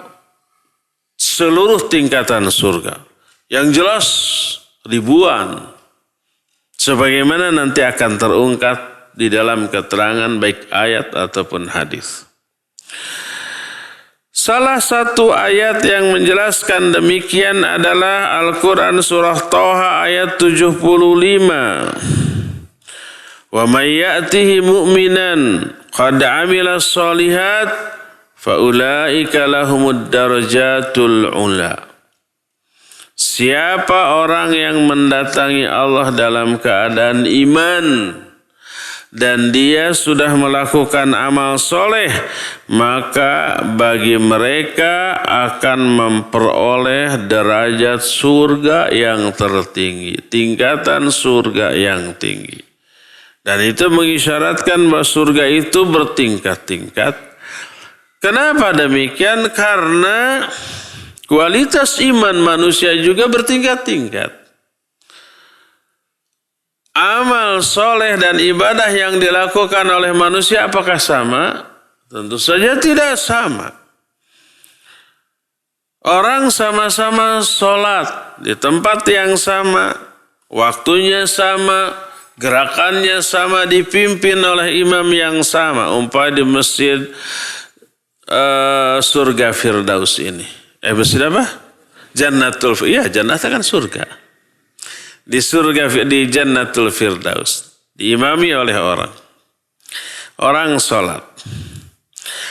seluruh tingkatan surga. Yang jelas ribuan. Sebagaimana nanti akan terungkap di dalam keterangan baik ayat ataupun hadis. Salah satu ayat yang menjelaskan demikian adalah Al-Quran surah Thaha ayat 75. Wa may ya'tihi mu'minan qad 'amila shalihat fa ulaika lahumud darajatul 'ula. Siapa orang yang mendatangi Allah dalam keadaan iman dan dia sudah melakukan amal soleh, maka bagi mereka akan memperoleh derajat surga yang tertinggi, tingkatan surga yang tinggi. Dan itu mengisyaratkan bahwa surga itu bertingkat-tingkat. Kenapa demikian? Karena kualitas iman manusia juga bertingkat-tingkat. Amal soleh dan ibadah yang dilakukan oleh manusia apakah sama? Tentu saja tidak sama. Orang sama-sama sholat di tempat yang sama, waktunya sama, gerakannya sama, dipimpin oleh imam yang sama. Umpamanya di masjid surga Firdaus ini. Masjid apa? Jannatul Firdaus. Iya, jannah kan surga. Di surga, di Jannatul Firdaus, diimami oleh orang sholat.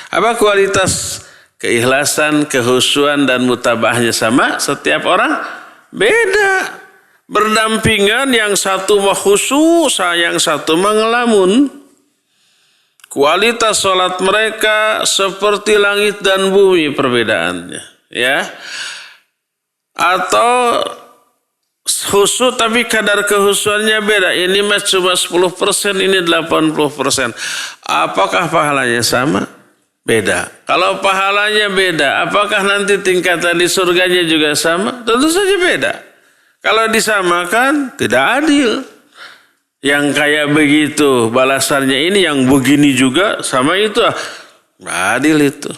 Apa kualitas keikhlasan, kehusuan dan mutabahnya sama? Setiap orang beda. Berdampingan, yang satu mah khusyuk, yang satu mah ngelamun. Kualitas sholat mereka seperti langit dan bumi perbedaannya, ya. Atau khusyuk tapi kadar kehusuannya beda. Ini mah cuma 10%, ini 80%. Apakah pahalanya sama? Beda. Kalau pahalanya beda, apakah nanti tingkatan di surganya juga sama? Tentu saja beda. Kalau disamakan, tidak adil. Yang kayak begitu balasannya ini, yang begini juga sama itu. Nggak adil itu.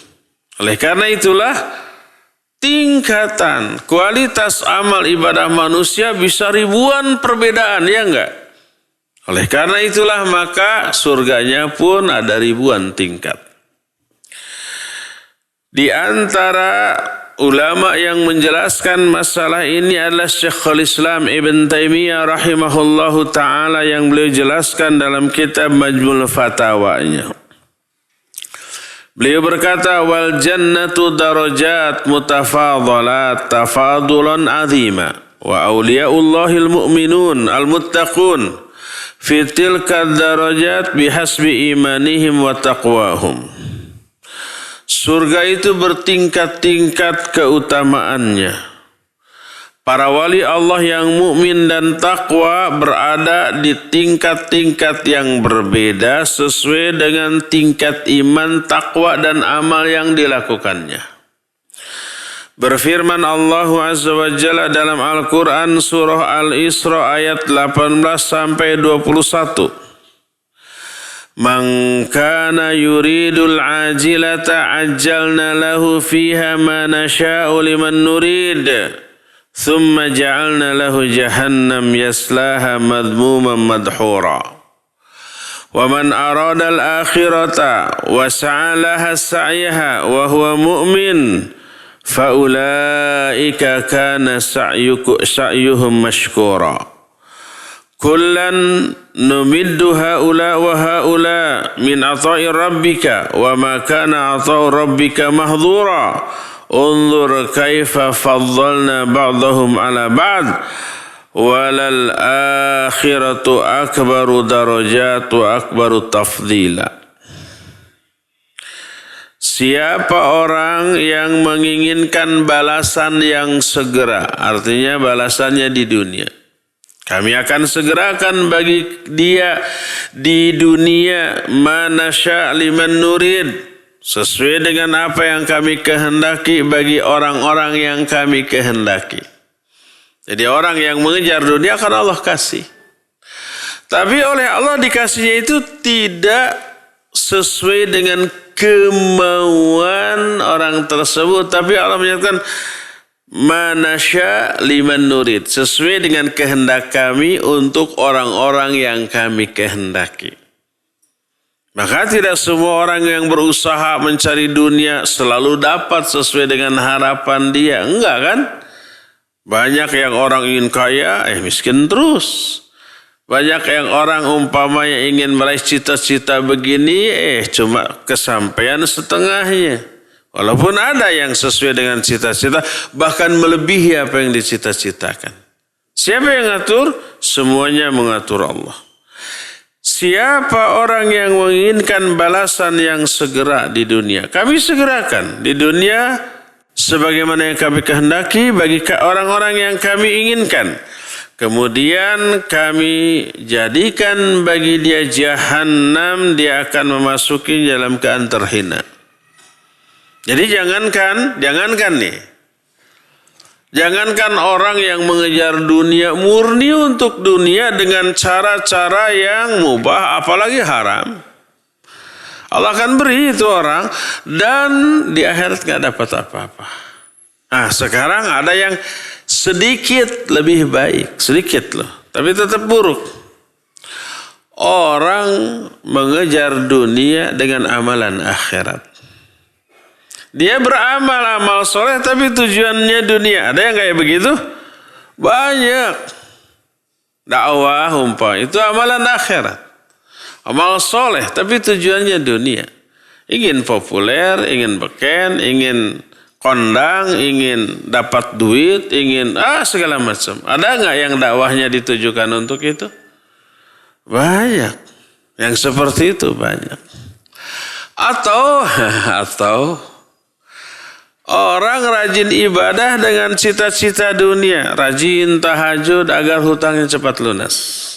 Oleh karena itulah, tingkatan kualitas amal ibadah manusia bisa ribuan perbedaan, ya enggak? Oleh karena itulah maka surganya pun ada ribuan tingkat. Di antara ulama yang menjelaskan masalah ini adalah Syekhul Islam Ibn Taimiyah rahimahullahu ta'ala, yang beliau jelaskan dalam kitab Majmul Fatawanya. Beliau berkata, wal jannatu darajat mutafadalat tafadulan azima wa awliyaullahil mu'minun al-muttaqun fi tilka darajat bihasbi imanihim wa taqwahum. Surga itu bertingkat-tingkat keutamaannya. Para wali Allah yang mukmin dan takwa berada di tingkat-tingkat yang berbeda sesuai dengan tingkat iman, takwa dan amal yang dilakukannya. Berfirman Allah Azza wa Jalla dalam Al-Quran surah Al-Isra ayat 18 sampai 21. Man kana yuridul ajilata ajjalna lahu fiha ma nasha'u liman nurid thumma ja'alna lahu jahannam yaslaha madhmuman madhura. Wa man arada al-akhirata wa sa'a laha sa'yaha wa huwa mu'min fa ulaika kana sa'yuhum mashkura. Kullan numiddu haula wa haula min ata'i rabbika wa ma kana ata'u rabbika mahdhura. Unzur kaifa faddalna ba'dahum ala ba'd. Walal akhiratu akbaru darajat wa akbaru tafdila. Siapa orang yang menginginkan balasan yang segera, artinya balasannya di dunia, kami akan segerakan bagi dia di dunia manasya liman nurid, sesuai dengan apa yang kami kehendaki bagi orang-orang yang kami kehendaki. Jadi orang yang mengejar dunia akan Allah kasih. Tapi oleh Allah dikasihnya itu tidak sesuai dengan kemauan orang tersebut. Tapi Allah menyatakan manasya liman nurid, sesuai dengan kehendak kami untuk orang-orang yang kami kehendaki. Maka tidak semua orang yang berusaha mencari dunia selalu dapat sesuai dengan harapan dia. Enggak kan? Banyak yang orang ingin kaya, miskin terus. Banyak yang orang umpamanya ingin meraih cita-cita begini, cuma kesampaian setengahnya. Walaupun ada yang sesuai dengan cita-cita, bahkan melebihi apa yang dicita-citakan. Siapa yang ngatur? Semuanya mengatur Allah. Siapa orang yang menginginkan balasan yang segera di dunia? Kami segerakan di dunia sebagaimana yang kami kehendaki bagi orang-orang yang kami inginkan. Kemudian kami jadikan bagi dia jahannam, dia akan memasuki dalam keadaan terhina. Jadi jangankan orang yang mengejar dunia murni untuk dunia dengan cara-cara yang mubah, apalagi haram. Allah akan beri itu orang dan di akhirat gak dapat apa-apa. Nah sekarang ada yang sedikit lebih baik, sedikit loh, tapi tetap buruk. Orang mengejar dunia dengan amalan akhirat. Dia beramal amal soleh tapi tujuannya dunia. Ada yang kayak begitu? Banyak. Dakwah itu amalan akhirat. Amal soleh, tapi tujuannya dunia. Ingin populer, ingin beken, ingin kondang, ingin dapat duit, ingin segala macam. Ada nggak yang dakwahnya ditujukan untuk itu? Banyak. Yang seperti itu banyak. Atau orang rajin ibadah dengan cita-cita dunia. Rajin tahajud agar hutangnya cepat lunas.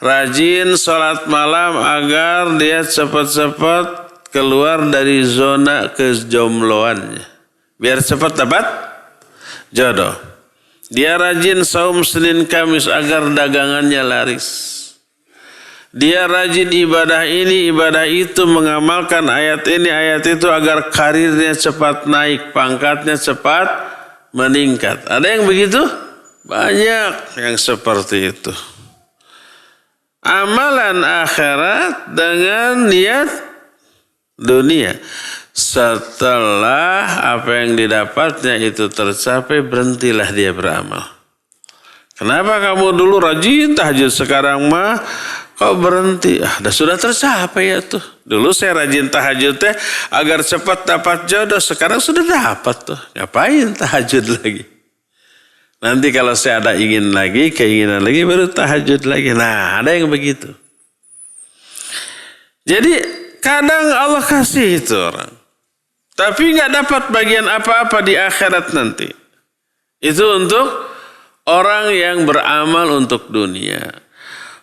Rajin sholat malam agar dia cepat-cepat keluar dari zona kejombloannya. Biar cepat dapat jodoh. Dia rajin saum Senin Kamis agar dagangannya laris. Dia rajin ibadah ini, ibadah itu, mengamalkan ayat ini, ayat itu agar karirnya cepat naik, pangkatnya cepat meningkat. Ada yang begitu? Banyak yang seperti itu. Amalan akhirat dengan niat dunia. Setelah apa yang didapatnya itu tercapai, berhentilah dia beramal. Kenapa kamu dulu rajin tahajud, sekarang mah kau berhenti? Sudah tercapai ya tuh. Dulu saya rajin tahajud agar cepat dapat jodoh, sekarang sudah dapat tuh. Ngapain tahajud lagi? Nanti kalau saya ada keinginan lagi, baru tahajud lagi. Nah, ada yang begitu. Jadi kadang Allah kasih itu orang, tapi nggak dapat bagian apa-apa di akhirat nanti. Itu untuk orang yang beramal untuk dunia.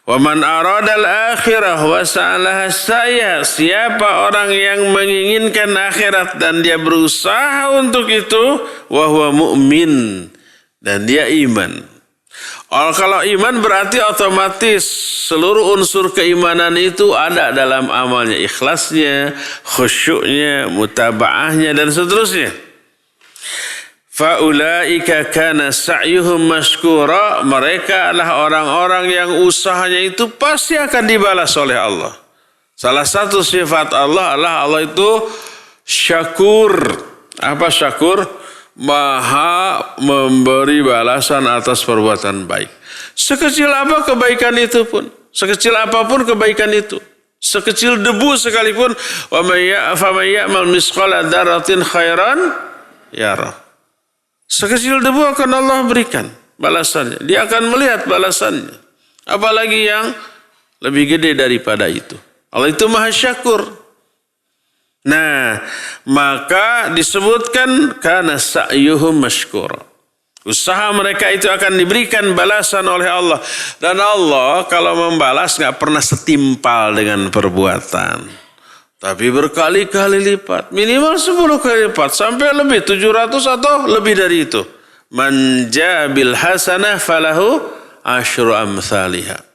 Wa man aradal akhirah wa sa'alaha sa'ya. Siapa orang yang menginginkan akhirat dan dia berusaha untuk itu, wa huwa mu'min, dan dia iman. Kalau iman berarti otomatis seluruh unsur keimanan itu ada dalam amalnya, ikhlasnya, khusyuknya, mutabaahnya dan seterusnya. Faulaika kana sa'yuhum mashkura, mereka adalah orang-orang yang usahanya itu pasti akan dibalas oleh Allah. Salah satu sifat Allah adalah Allah itu syakur. Apa syakur? Maha memberi balasan atas perbuatan baik. Sekecil apa kebaikan itu pun, sekecil apapun kebaikan itu, sekecil debu sekalipun, wa may ya'mal misqala dzarratin khairan yarah. Sekecil debu akan Allah berikan balasannya. Dia akan melihat balasannya. Apalagi yang lebih gede daripada itu. Allah itu Maha Syakur. Nah, maka disebutkan kana sa'yuhum mashkura. Usaha mereka itu akan diberikan balasan oleh Allah. Dan Allah kalau membalas gak pernah setimpal dengan perbuatan. Tapi berkali-kali lipat. Minimal 10 kali lipat. Sampai lebih 700 atau lebih dari itu. Man jabil hasanah falahu asyru amthaliha.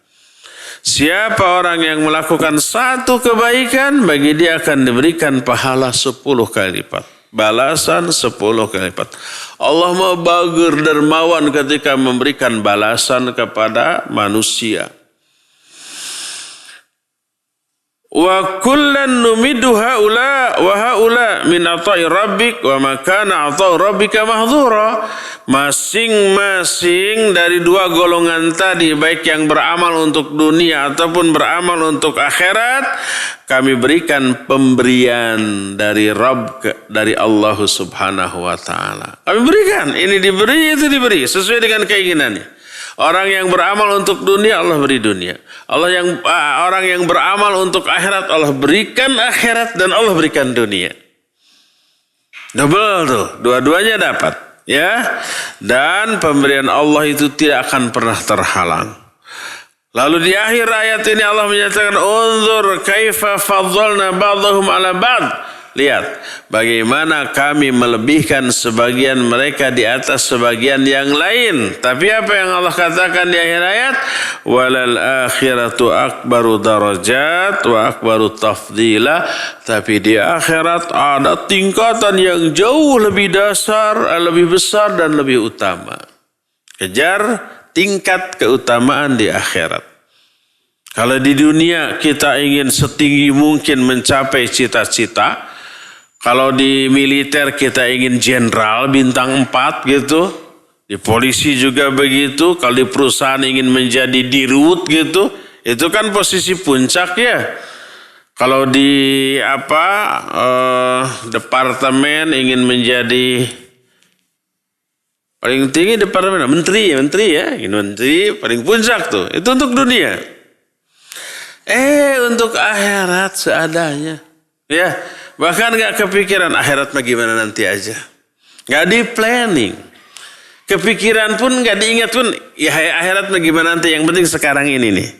Siapa orang yang melakukan satu kebaikan, bagi dia akan diberikan pahala 10 kali lipat. Balasan 10 kali lipat. Allah mau bagur dermawan ketika memberikan balasan kepada manusia. Wa kullan numiddu haula wa haula min ata'i rabbik wa ma kana ata'u rabbika mahdhura. Masing-masing dari dua golongan tadi, baik yang beramal untuk dunia ataupun beramal untuk akhirat, kami berikan pemberian dari Rabb, dari Allah Subhanahu wa taala. Kami berikan, ini diberi, itu diberi sesuai dengan keinginannya. Orang yang beramal untuk dunia, Allah beri dunia. Orang yang beramal untuk akhirat, Allah berikan akhirat dan Allah berikan dunia. Double tuh, dua-duanya dapat, ya. Dan pemberian Allah itu tidak akan pernah terhalang. Lalu di akhir ayat ini Allah menyatakan, "Unzur kaifa faddalna ba'dahum 'ala ba'd." Lihat bagaimana kami melebihkan sebagian mereka di atas sebagian yang lain. Tapi apa yang Allah katakan di akhir ayat? Walal akhiratu akbaru darajat wa akbaru tafdila. Tapi di akhirat ada tingkatan yang jauh lebih dasar, lebih besar dan lebih utama. Kejar tingkat keutamaan di akhirat. Kalau di dunia kita ingin setinggi mungkin mencapai cita-cita, kalau di militer kita ingin jenderal bintang 4 gitu, di polisi juga begitu, kalau di perusahaan ingin menjadi dirut gitu, itu kan posisi puncak ya. Kalau di departemen ingin menjadi paling tinggi departemen, menteri ya, ingin menteri paling puncak tuh, itu untuk dunia. Untuk akhirat seadanya, ya. Bahkan gak kepikiran akhirat bagaimana nanti aja. Gak di planning. Kepikiran pun gak diingat pun, ya akhirat bagaimana nanti, yang penting sekarang ini nih.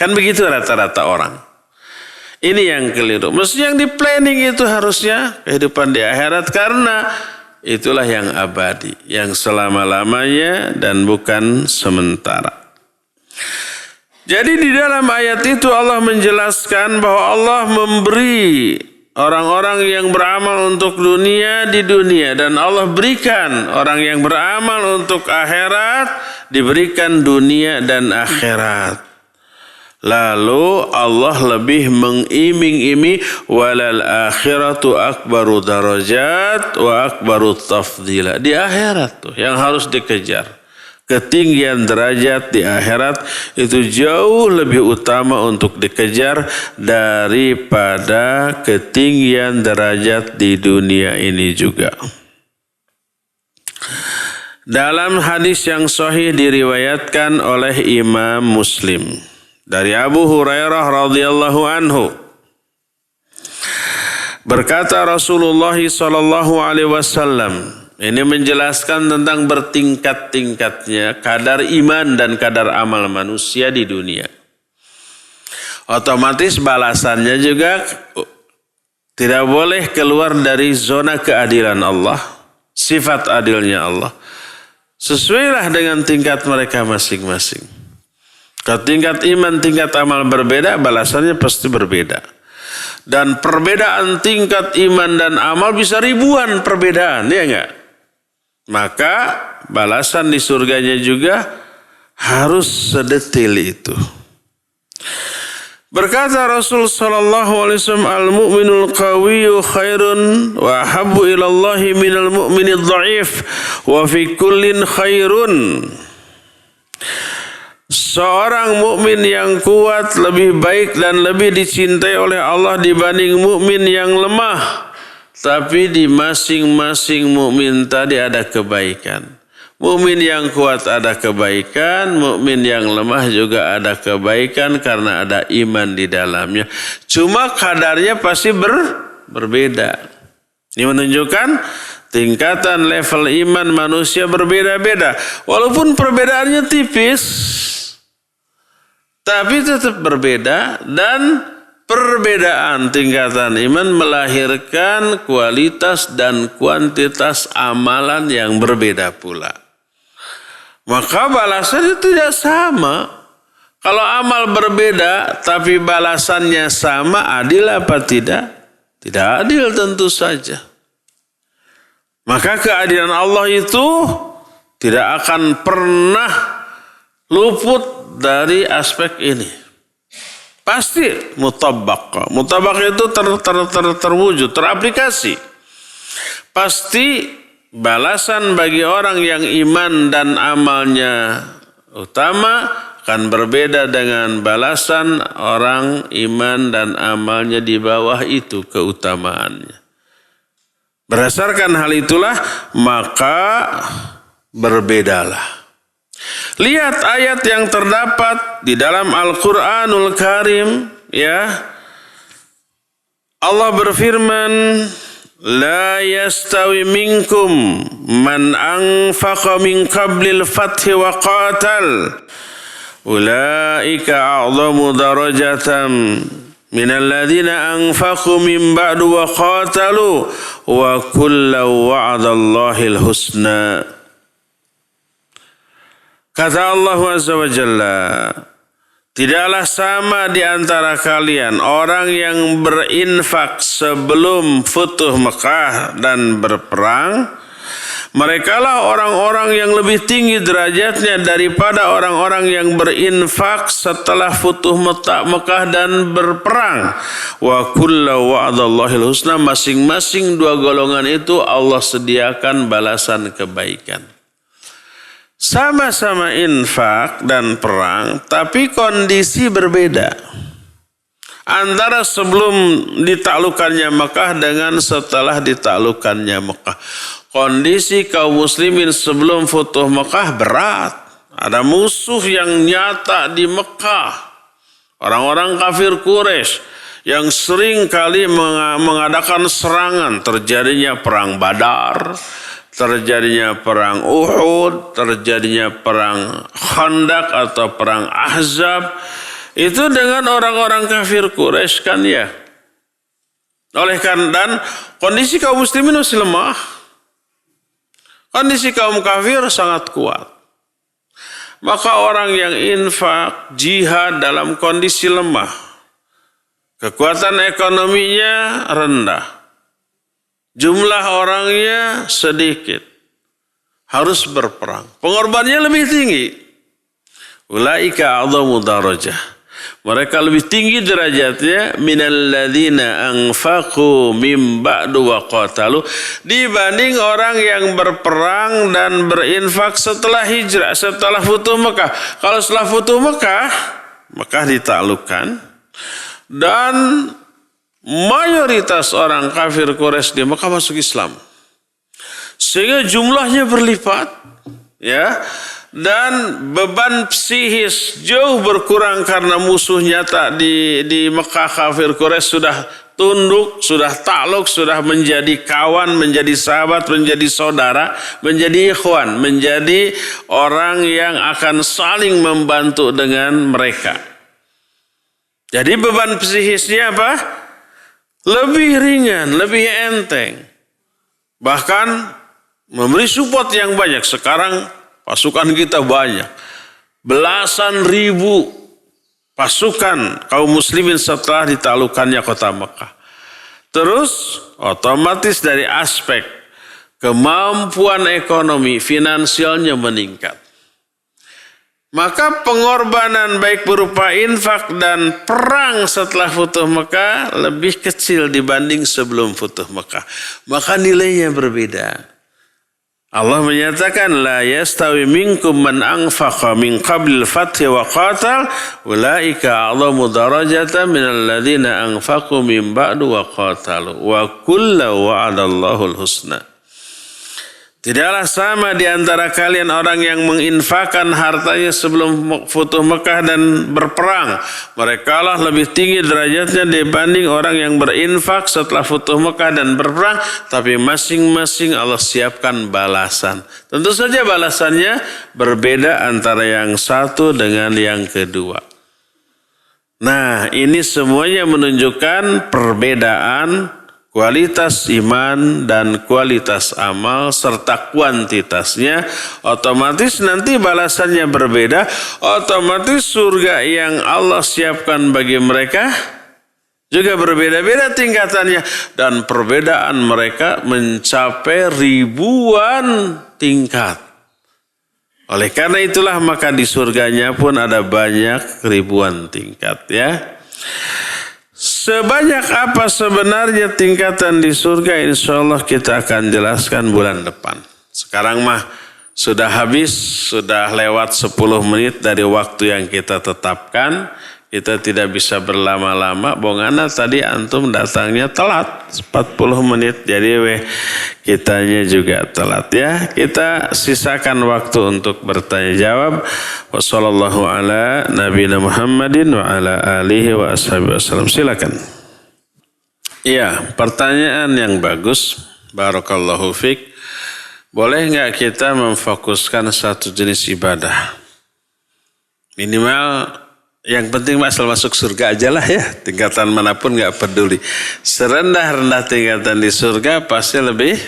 Kan begitu rata-rata orang. Ini yang keliru. Maksudnya yang di planning itu harusnya kehidupan di akhirat, karena itulah yang abadi, yang selama-lamanya dan bukan sementara. Jadi di dalam ayat itu Allah menjelaskan bahwa Allah memberi orang-orang yang beramal untuk dunia di dunia, dan Allah berikan orang yang beramal untuk akhirat diberikan dunia dan akhirat. Lalu Allah lebih mengiming-iming walal akhiratu akbaru darajat wa akbaru tafdila. Di akhirat tuh yang harus dikejar. Ketinggian derajat di akhirat itu jauh lebih utama untuk dikejar daripada ketinggian derajat di dunia ini juga. Dalam hadis yang sahih diriwayatkan oleh Imam Muslim dari Abu Hurairah radhiyallahu anhu, berkata Rasulullah sallallahu alaihi wasallam, ini menjelaskan tentang bertingkat-tingkatnya kadar iman dan kadar amal manusia di dunia. Otomatis balasannya juga tidak boleh keluar dari zona keadilan Allah, sifat adilnya Allah. Sesuailah dengan tingkat mereka masing-masing. Kalau tingkat iman, tingkat amal berbeda, balasannya pasti berbeda. Dan perbedaan tingkat iman dan amal bisa ribuan perbedaan, ya enggak? Maka balasan di surganya juga harus sedetil itu. Berkata Rasul sallallahu alaihi wasallam, al-mu'minul qawiyyu khairun wa habbu ila Allah minal mu'minid dha'if wa fi kullin khairun. Seorang mukmin yang kuat lebih baik dan lebih dicintai oleh Allah dibanding mukmin yang lemah. Tapi di masing-masing mukmin tadi ada kebaikan. Mukmin yang kuat ada kebaikan, mukmin yang lemah juga ada kebaikan karena ada iman di dalamnya. Cuma kadarnya pasti berbeda. Ini menunjukkan tingkatan level iman manusia berbeda-beda. Walaupun perbedaannya tipis, tapi tetap berbeda, dan perbedaan tingkatan iman melahirkan kualitas dan kuantitas amalan yang berbeda pula. Maka balasannya tidak sama. Kalau amal berbeda tapi balasannya sama, adil apa tidak? Tidak adil tentu saja. Maka keadilan Allah itu tidak akan pernah luput dari aspek ini. Pasti mutabak. Mutabak itu terwujud, teraplikasi. Pasti balasan bagi orang yang iman dan amalnya utama akan berbeda dengan balasan orang iman dan amalnya di bawah itu keutamaannya. Berdasarkan hal itulah maka berbedalah. Lihat ayat yang terdapat di dalam Al-Quranul Karim, ya. Allah berfirman, La yastawi minkum man anfaqa min qablil fathi wa qatal. Ulaika a'zamu darajatan minal ladzina anfaqu min ba'du wa qatalu wa kullu wa'adallahil husna. Kata Allah Azza wa Jalla, tidaklah sama di antara kalian orang yang berinfak sebelum futuh Mekah dan berperang. Merekalah orang-orang yang lebih tinggi derajatnya daripada orang-orang yang berinfak setelah futuh Mekah dan berperang. Wa kullu wa'adallahil husna, masing-masing dua golongan itu Allah sediakan balasan kebaikan. Sama-sama infak dan perang, tapi kondisi berbeda. Antara sebelum ditaklukkannya Mekah dengan setelah ditaklukkannya Mekah. Kondisi kaum muslimin sebelum futuh Mekah berat. Ada musuh yang nyata di Mekah. Orang-orang kafir Quraisy yang sering kali mengadakan serangan. Terjadinya perang Badar, terjadinya perang Uhud, terjadinya perang Khandaq atau perang Ahzab. Itu dengan orang-orang kafir Quraisy kan ya. Oleh karena dan kondisi kaum muslimin masih lemah. Kondisi kaum kafir sangat kuat. Maka orang yang infak, jihad dalam kondisi lemah. Kekuatan ekonominya rendah. Jumlah orangnya sedikit. Harus berperang. Pengorbanannya lebih tinggi. Ulaika a'zamu darajah. Mereka lebih tinggi derajatnya minal ladzina anfaqu min ba'du wa qatalu, dibanding orang yang berperang dan berinfak setelah hijrah, setelah futuh Mekah. Kalau setelah futuh Mekah ditaklukkan dan mayoritas orang kafir Quraisy di Mekah masuk Islam. Sehingga jumlahnya berlipat, ya. Dan beban psikis jauh berkurang karena musuh nyata di Mekah kafir Quraisy sudah tunduk, sudah takluk, sudah menjadi kawan, menjadi sahabat, menjadi saudara, menjadi ikhwan, menjadi orang yang akan saling membantu dengan mereka. Jadi beban psikisnya apa? Lebih ringan, lebih enteng. Bahkan memberi support yang banyak. Sekarang pasukan kita banyak. Belasan ribu pasukan kaum muslimin setelah ditaklukkannya kota Mekah. Terus otomatis dari aspek kemampuan ekonomi finansialnya meningkat. Maka pengorbanan baik berupa infak dan perang setelah Futuh Mekah lebih kecil dibanding sebelum Futuh Mekah. Maka nilainya berbeda. Allah menyatakan la yastawi minkum man anfaqa min qablil fathi wa qatal ulaika a'zamu darajatan minal ladzina anfaqu min ba'du wa qatalu wa kullu wa'adallahu al-husna. Tidaklah sama di antara kalian orang yang menginfakkan hartanya sebelum Futuh Mekah dan berperang. Mereka lah lebih tinggi derajatnya dibanding orang yang berinfak setelah Futuh Mekah dan berperang. Tapi masing-masing Allah siapkan balasan. Tentu saja balasannya berbeda antara yang satu dengan yang kedua. Nah, ini semuanya menunjukkan perbedaan kualitas iman dan kualitas amal serta kuantitasnya, otomatis nanti balasannya berbeda. Otomatis surga yang Allah siapkan bagi mereka juga berbeda-beda tingkatannya. Dan perbedaan mereka mencapai ribuan tingkat. Oleh karena itulah maka di surganya pun ada banyak ribuan tingkat ya. Sebanyak apa sebenarnya tingkatan di surga, insya Allah kita akan jelaskan bulan depan. Sekarang mah sudah habis, sudah lewat 10 menit dari waktu yang kita tetapkan. Kita tidak bisa berlama-lama. Bongana tadi antum datangnya telat 40 menit. Jadi kitanya juga telat ya. Kita sisakan waktu untuk bertanya jawab. Wassallallahu ala nabiyina Muhammadin wa ala alihi wa ashabihi wasallam. Silakan. Iya, pertanyaan yang bagus. Barakallahu fiik. Boleh nggak kita memfokuskan satu jenis ibadah? Minimal yang penting asal masuk surga aja lah ya. Tingkatan manapun nggak peduli. Serendah-rendah tingkatan di surga pasti lebih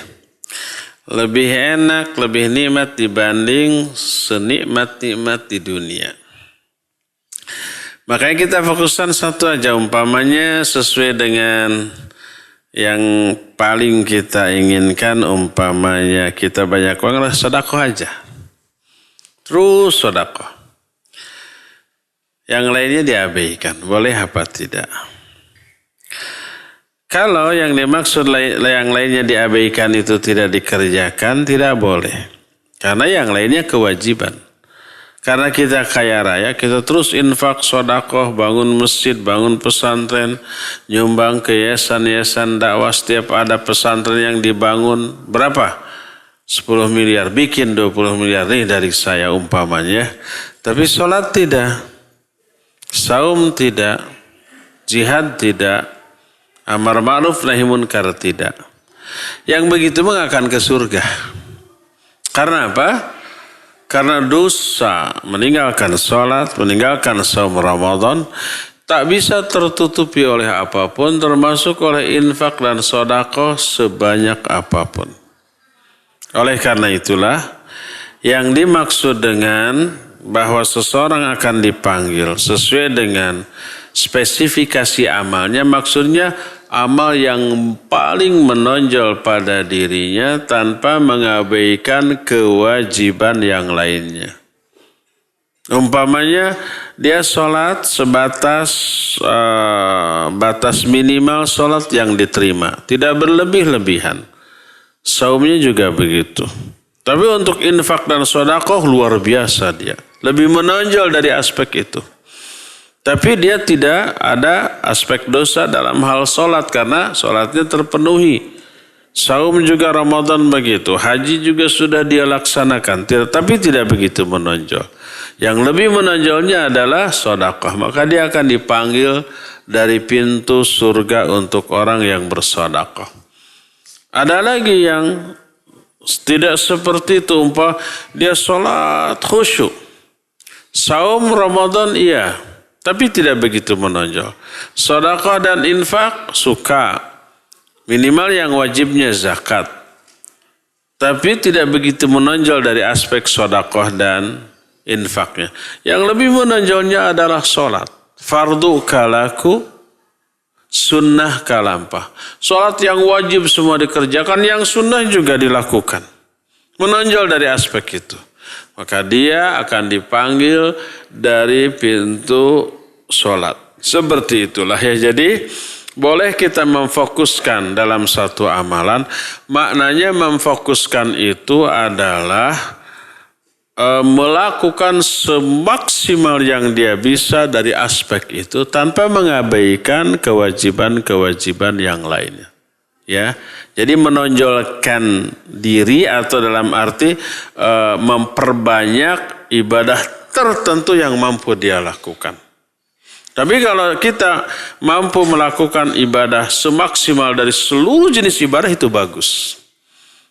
enak, lebih nikmat dibanding senikmat-nikmat di dunia. Makanya kita fokuskan satu aja, umpamanya sesuai dengan yang paling kita inginkan, umpamanya kita banyak uang, sedekah aja. Terus sedekah. Yang lainnya diabaikan. Boleh apa tidak? Kalau yang dimaksud yang lainnya diabaikan itu tidak dikerjakan, tidak boleh. Karena yang lainnya kewajiban. Karena kita kaya raya, kita terus infak, sedekah, bangun masjid, bangun pesantren, nyumbang ke yayasan-yayasan dakwah. Setiap ada pesantren yang dibangun, berapa? 10 miliar, bikin 20 miliar nih dari saya umpamanya. Tapi sholat tidak. Saum tidak, jihad tidak, amar ma'ruf nahi munkar tidak. Yang begitu mah akan ke surga. Karena apa? Karena dosa meninggalkan sholat, meninggalkan saum Ramadan tak bisa tertutupi oleh apapun, termasuk oleh infak dan sedekah sebanyak apapun. Oleh karena itulah yang dimaksud dengan bahwa seseorang akan dipanggil sesuai dengan spesifikasi amalnya, maksudnya amal yang paling menonjol pada dirinya tanpa mengabaikan kewajiban yang lainnya. Umpamanya dia sholat sebatas batas minimal sholat yang diterima, tidak berlebih-lebihan. Saumnya juga begitu. Tapi untuk infak dan sedekah luar biasa dia. Lebih menonjol dari aspek itu. Tapi dia tidak ada aspek dosa dalam hal sholat karena sholatnya terpenuhi. Saum juga Ramadan begitu. Haji juga sudah dia laksanakan. Tapi tidak begitu menonjol. Yang lebih menonjolnya adalah sedekah. Maka dia akan dipanggil dari pintu surga untuk orang yang bersedekah. Ada lagi yang tidak seperti itu, dia sholat khusyuk. Saum Ramadan iya, tapi tidak begitu menonjol. Sedekah dan infak suka. Minimal yang wajibnya zakat. tapi tidak begitu menonjol dari aspek sedekah dan infaknya. Yang lebih menonjolnya adalah sholat. Fardu kalaku, sunnah kalampah. Sholat yang wajib semua dikerjakan, yang sunnah juga dilakukan. Menonjol dari aspek itu. Maka dia akan dipanggil dari pintu sholat. Seperti itulah ya. Jadi boleh kita memfokuskan dalam satu amalan. Maknanya memfokuskan itu adalah melakukan semaksimal yang dia bisa dari aspek itu tanpa mengabaikan kewajiban-kewajiban yang lainnya. Ya, jadi menonjolkan diri atau dalam arti memperbanyak ibadah tertentu yang mampu dia lakukan. Tapi kalau kita mampu melakukan ibadah semaksimal dari seluruh jenis ibadah itu bagus.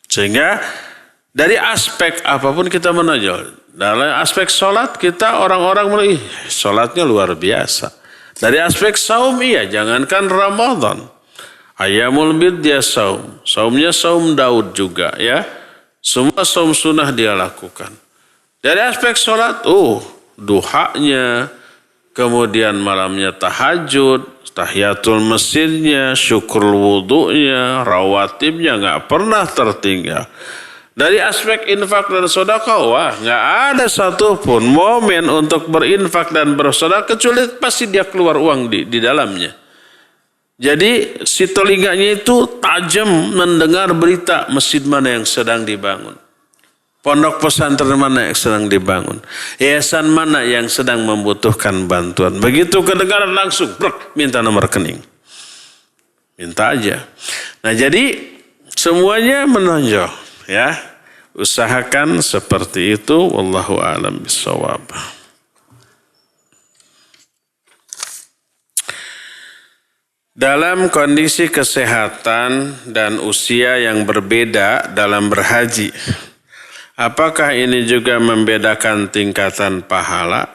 Sehingga dari aspek apapun kita menonjol. Dalam aspek sholat kita orang-orang melihat sholatnya luar biasa. Dari aspek saum iya, jangankan Ramadan. Ayamul bid dia saum. Saumnya saum Daud juga ya. Semua saum sunnah dia lakukan. Dari aspek sholat, duhanya, kemudian malamnya tahajud, tahiyatul masjidnya, syukur wudunya, rawatibnya nggak pernah tertinggal. Dari aspek infak dan sedekah, nggak ada satupun momen untuk berinfak dan bersedekah kecuali pasti dia keluar uang di dalamnya. Jadi si telinganya itu tajam mendengar berita masjid mana yang sedang dibangun. Pondok pesantren mana yang sedang dibangun. Yayasan mana yang sedang membutuhkan bantuan. Begitu kedengaran langsung, minta nomor rekening. Minta aja. Nah jadi semuanya menonjol. Ya, usahakan seperti itu. Wallahu a'lam bishawab. Dalam kondisi kesehatan dan usia yang berbeda dalam berhaji, apakah ini juga membedakan tingkatan pahala?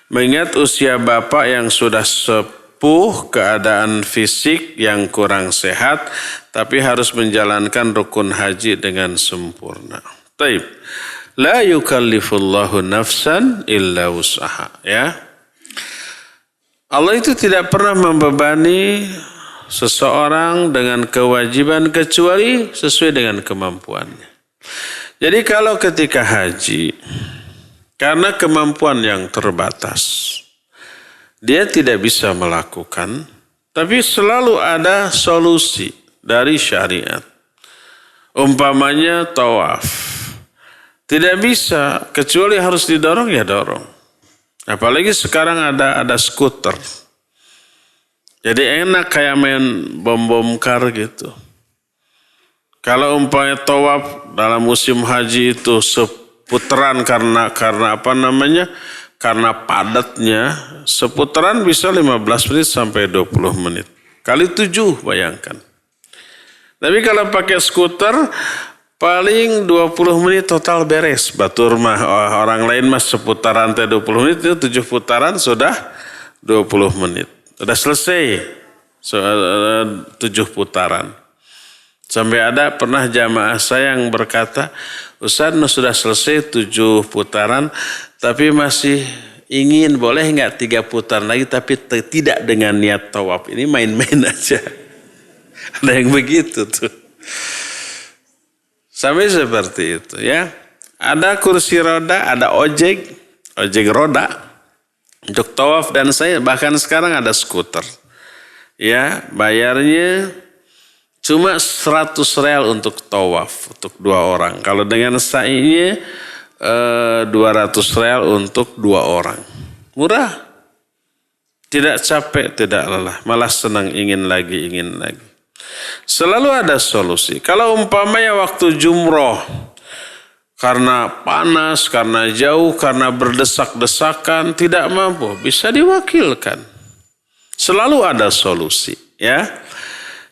Mengingat usia bapak yang sudah sepuh, keadaan fisik yang kurang sehat, tapi harus menjalankan rukun haji dengan sempurna. Taib. La yukallifullahu nafsan illa wus'aha. Ya. Allah itu tidak pernah membebani seseorang dengan kewajiban kecuali sesuai dengan kemampuannya. Jadi kalau ketika haji, karena kemampuan yang terbatas, dia tidak bisa melakukan, tapi selalu ada solusi dari syariat. Umpamanya tawaf. Tidak bisa, kecuali harus didorong ya dorong. Apalagi sekarang ada skuter. Jadi enak kayak main bom-bom kar gitu. Kalau umpamanya tawaf dalam musim haji itu seputaran karena apa namanya? Karena padatnya, seputaran bisa 15 menit sampai 20 menit. Kali 7 bayangkan. Tapi kalau pakai skuter paling 20 menit total beres. Batur mah orang lain mah seputaran 20 menit itu 7 putaran sudah 20 menit. Sudah selesai 7 putaran. Sampai ada pernah jamaah saya yang berkata, Ustaz sudah selesai 7 putaran tapi masih ingin boleh nggak 3 putaran lagi tapi tidak dengan niat tawaf. Ini main-main aja. Ada yang begitu tuh. Sampai seperti itu ya. Ada kursi roda, ada ojek roda untuk tawaf dan saya bahkan sekarang ada skuter. Ya, bayarnya cuma 100 real untuk tawaf untuk 2 orang. Kalau dengan sa'inya 200 real untuk 2 orang. Murah. Tidak capek, tidak lelah, malah senang ingin lagi. Selalu ada solusi. Kalau umpamanya waktu jumroh, karena panas, karena jauh, karena berdesak-desakan, tidak mampu, bisa diwakilkan. Selalu ada solusi. Ya.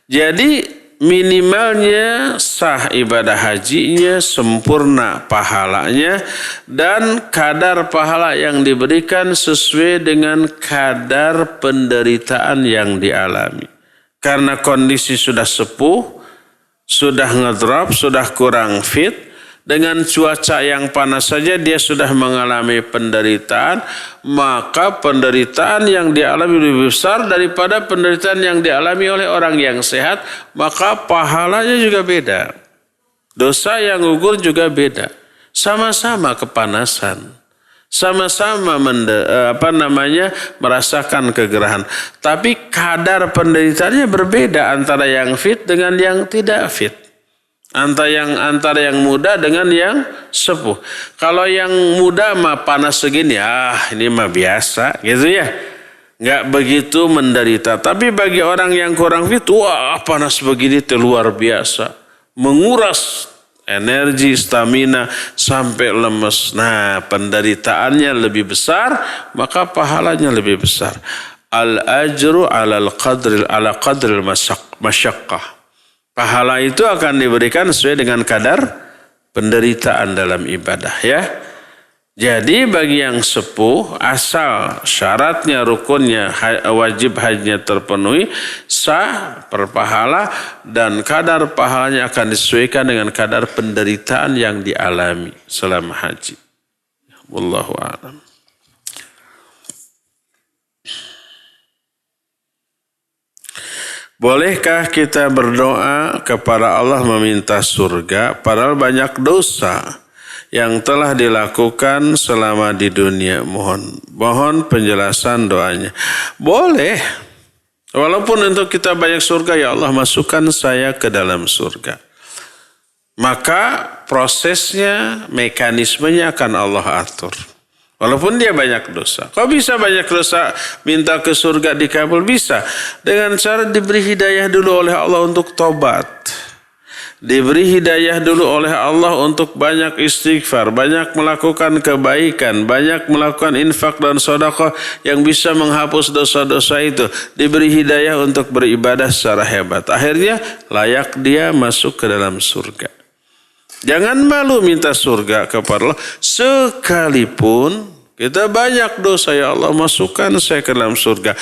Jadi minimalnya sah ibadah hajinya, sempurna pahalanya, dan kadar pahala yang diberikan sesuai dengan kadar penderitaan yang dialami. Karena kondisi sudah sepuh, sudah ngedrop, sudah kurang fit, dengan cuaca yang panas saja dia sudah mengalami penderitaan, maka penderitaan yang dialami lebih besar daripada penderitaan yang dialami oleh orang yang sehat, maka pahalanya juga beda. Dosa yang gugur juga beda. Sama-sama kepanasan. Sama-sama merasakan kegerahan. Tapi kadar penderitaannya berbeda antara yang fit dengan yang tidak fit. Antara yang muda dengan yang sepuh. Kalau yang muda mah panas segini, ini mah biasa gitu ya. Nggak begitu menderita. Tapi bagi orang yang kurang fit, wah panas begini itu luar biasa. Menguras energi, stamina sampai lemes. Nah, penderitaannya lebih besar, maka pahalanya lebih besar. Al-ajru ala qadril masyaqqah. Pahala itu akan diberikan sesuai dengan kadar penderitaan dalam ibadah ya. Jadi bagi yang sepuh, asal syaratnya, rukunnya, wajib hajinya terpenuhi, sah, berpahala, dan kadar pahalanya akan disesuaikan dengan kadar penderitaan yang dialami selama haji. Wallahu a'lam. Bolehkah kita berdoa kepada Allah meminta surga, padahal banyak dosa yang telah dilakukan selama di dunia? Mohon penjelasan doanya. Boleh. Walaupun untuk kita banyak surga, ya Allah masukkan saya ke dalam surga. Maka prosesnya, mekanismenya akan Allah atur. Walaupun dia banyak dosa. Kok bisa banyak dosa minta ke surga dikabul? Bisa. Dengan cara diberi hidayah dulu oleh Allah untuk tobat. Diberi hidayah dulu oleh Allah untuk banyak istighfar, banyak melakukan kebaikan, banyak melakukan infak dan sedekah yang bisa menghapus dosa-dosa itu. Diberi hidayah untuk beribadah secara hebat. Akhirnya layak dia masuk ke dalam surga. Jangan malu minta surga kepada Allah. Sekalipun kita banyak dosa, ya Allah masukkan saya ke dalam surga.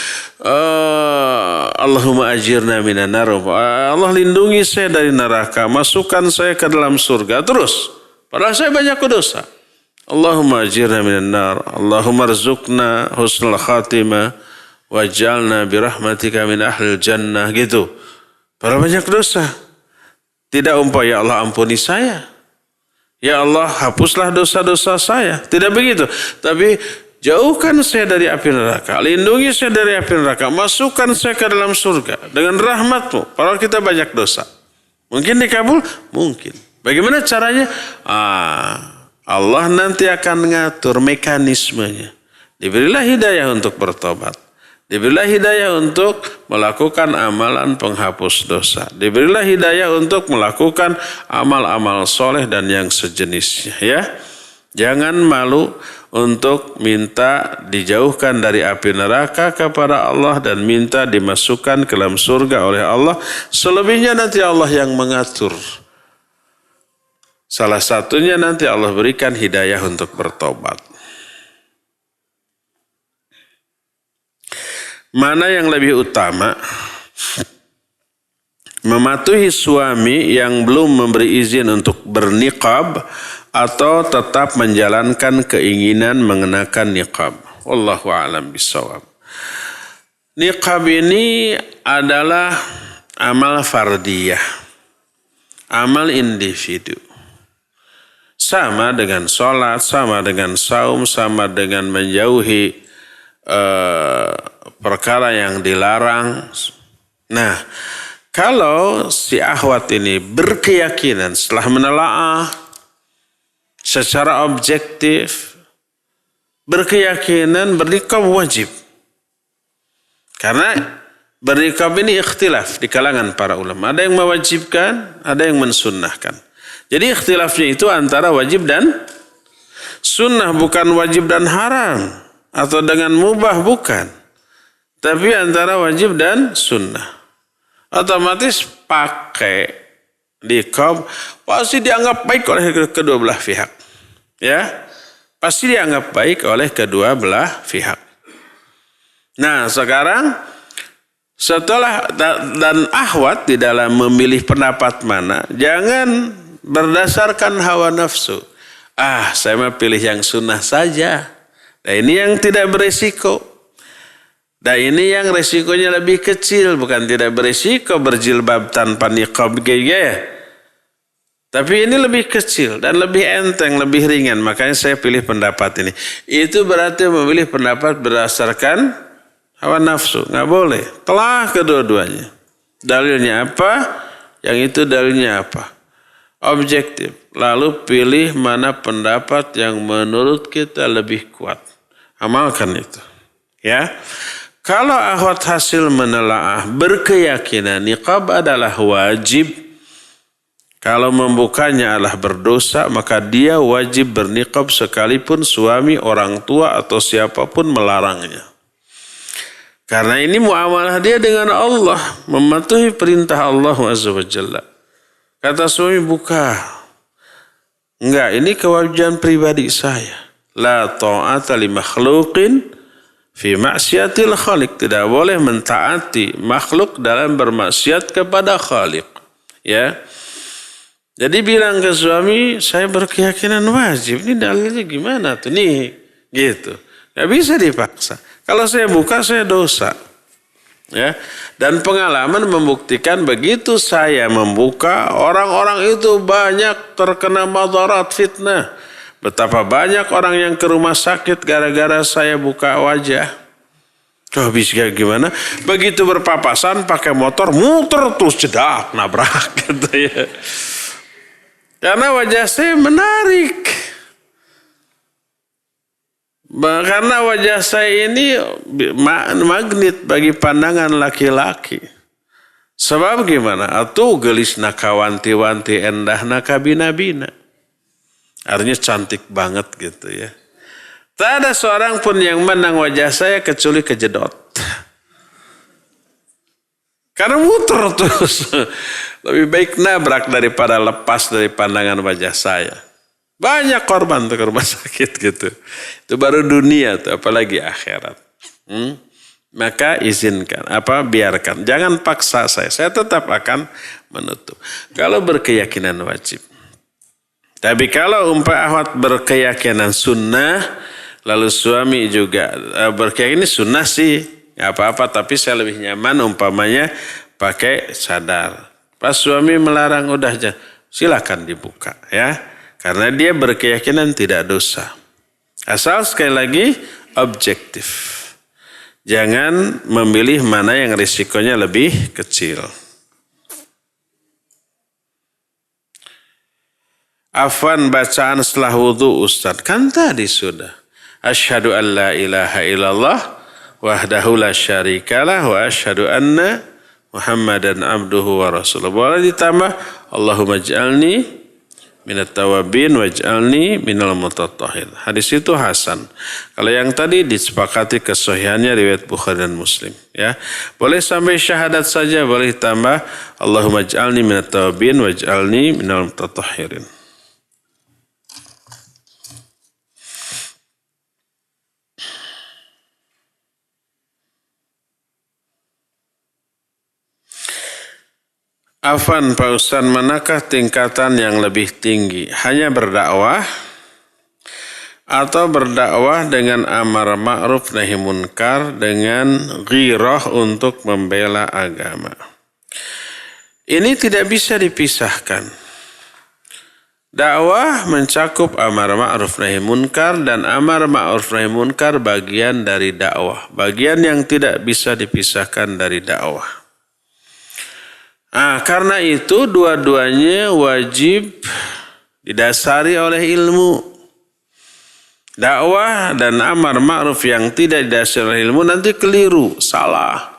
Allahumma ajirna minan nar. Allah lindungi saya dari neraka. Masukkan saya ke dalam surga. Terus. Padahal saya banyak dosa. Allahumma ajirna minan nar. Allahumma rzuqna husnul khatimah. Waj'alna birahmatika min ahlil jannah. Gitu. Padahal banyak dosa. Tidak umpah, ya Allah ampuni saya. Ya Allah hapuslah dosa-dosa saya. Tidak begitu. Tapi jauhkan saya dari api neraka. Lindungi saya dari api neraka. Masukkan saya ke dalam surga. Dengan rahmat-Mu. Padahal kita banyak dosa. Mungkin dikabul? Mungkin. Bagaimana caranya? Allah nanti akan mengatur mekanismenya. Diberilah hidayah untuk bertobat. Diberilah hidayah untuk melakukan amalan penghapus dosa. Diberilah hidayah untuk melakukan amal-amal soleh dan yang sejenisnya. Ya, jangan malu untuk minta dijauhkan dari api neraka kepada Allah dan minta dimasukkan ke dalam surga oleh Allah. Selebihnya nanti Allah yang mengatur. Salah satunya nanti Allah berikan hidayah untuk bertobat. Mana yang lebih utama? Mematuhi suami yang belum memberi izin untuk berniqab atau tetap menjalankan keinginan mengenakan niqab? Wallahu a'lam bishawab. Niqab ini adalah amal fardiyah, amal individu. Sama dengan sholat, sama dengan saum, sama dengan menjauhi perkara yang dilarang. Nah, kalau si akhwat ini berkeyakinan setelah menelaah secara objektif, berkeyakinan berniqab wajib. Karena berniqab ini ikhtilaf di kalangan para ulama. Ada yang mewajibkan, ada yang mensunnahkan. Jadi ikhtilafnya itu antara wajib dan sunnah, bukan wajib dan haram. Atau dengan mubah, bukan. Tapi antara wajib dan sunnah. Otomatis pakai niqab pasti dianggap baik oleh kedua belah pihak. Ya, pasti dianggap baik oleh kedua belah pihak. Nah, sekarang Setelah dan akhwat di dalam memilih pendapat mana, jangan berdasarkan hawa nafsu. Saya mau pilih yang sunnah saja. Nah ini yang tidak beresiko. Dan ini yang resikonya lebih kecil, bukan tidak beresiko berjilbab tanpa niqab ya. Tapi ini lebih kecil dan lebih enteng, lebih ringan. Makanya saya pilih pendapat ini. Itu berarti memilih pendapat berdasarkan hawa nafsu. Nggak boleh. Telah kedua-duanya. Dalilnya apa? Yang itu dalilnya apa? Objektif. Lalu pilih mana pendapat yang menurut kita lebih kuat. Amalkan itu. Ya. Kalau akhwat hasil menelaah berkeyakinan niqab adalah wajib. Kalau membukanya adalah berdosa, maka dia wajib berniqab sekalipun suami, orang tua atau siapapun melarangnya. Karena ini muamalah dia dengan Allah, mematuhi perintah Allah Azza wa Jalla. Kata suami buka. Enggak, ini kewajiban pribadi saya. La ta'ata li makhluqin fi maksiatil khaliq. Tidak boleh mentaati makhluk dalam bermaksiat kepada khaliq. Ya. Jadi bilang ke suami, saya berkeyakinan wajib. Ini dalilnya gimana tuh? Nih, gitu. Gak bisa dipaksa. Kalau saya buka, saya dosa. Ya. Dan pengalaman membuktikan begitu saya membuka, orang-orang itu banyak terkena madarat fitnah. Betapa banyak orang yang ke rumah sakit gara-gara saya buka wajah. Kok bisa gimana? Begitu berpapasan pakai motor, muter terus jedak, nabrak gitu ya. Karena wajah saya menarik. Karena wajah saya ini magnet bagi pandangan laki-laki. Sebab gimana? Atuh gelis nakawanti-wanti endah nakabina-bina. Artinya cantik banget gitu ya. Tak ada seorang pun yang menang wajah saya kecuali kejedot. Karena muter terus. Lebih baik nabrak daripada lepas dari pandangan wajah saya. Banyak korban tuh ke rumah sakit gitu. Itu baru dunia tuh, apalagi akhirat. Maka izinkan, biarkan. Jangan paksa saya. Saya tetap akan menutup. Kalau berkeyakinan wajib. Tapi kalau akhwat berkeyakinan sunnah, lalu suami juga berkeyakinan sunnah sih, nggak apa-apa. Tapi saya lebih nyaman umpamanya pakai sadar. Pas suami melarang, udah aja silakan dibuka ya, karena dia berkeyakinan tidak dosa. Asal sekali lagi objektif, jangan memilih mana yang risikonya lebih kecil. Afwan bacaan setelah wudu Ustaz. Kan tadi sudah. Asyhadu an la ilaha illallah wahdahu la syarikalah wa asyhadu anna Muhammadan abduhu wa rasuluh. Boleh ditambah Allahumma ij'alni minat tawabin waj'alni minal mutatahhirin. Hadis itu hasan. Kalau yang tadi disepakati kesahihannya riwayat Bukhari dan Muslim ya. Boleh sampai syahadat saja, boleh tambah Allahumma ij'alni minat tawabin waj'alni minal mutatahhirin. Afan Pak Ustaz, manakah tingkatan yang lebih tinggi? Hanya berdakwah atau berdakwah dengan amar ma'ruf nahi munkar dengan ghirah untuk membela agama? Ini tidak bisa dipisahkan. Dakwah mencakup amar ma'ruf nahi munkar dan amar ma'ruf nahi munkar bagian dari dakwah. Bagian yang tidak bisa dipisahkan dari dakwah. Karena itu dua-duanya wajib didasari oleh ilmu. Dakwah dan amar ma'ruf yang tidak didasari oleh ilmu nanti keliru, salah.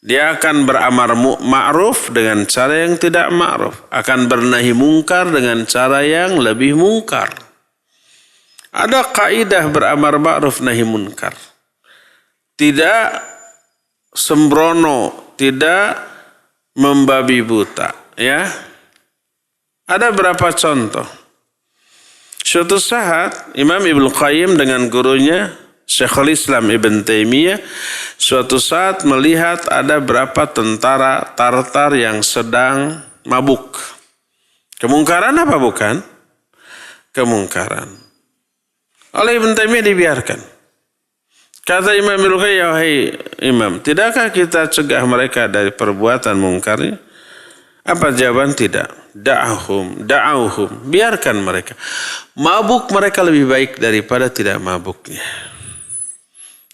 Dia akan beramar ma'ruf dengan cara yang tidak ma'ruf. Akan bernahi mungkar dengan cara yang lebih mungkar. Ada kaidah beramar ma'ruf nahi munkar. Tidak sembrono, tidak membabi buta, ya. Ada berapa contoh? Suatu saat Imam Ibnu Qayyim dengan gurunya Syekhul Islam Ibn Taimiyah suatu saat melihat ada berapa tentara Tartar yang sedang mabuk. Kemungkaran apa bukan? Kemungkaran. Oleh Ibn Taimiyah dibiarkan. Kata Imam Ibnu Qayyim, "Wahai Imam, tidakkah kita cegah mereka dari perbuatan mungkarnya?" Apa jawaban? Tidak. Da'ahum, biarkan mereka. Mabuk mereka lebih baik daripada tidak mabuknya.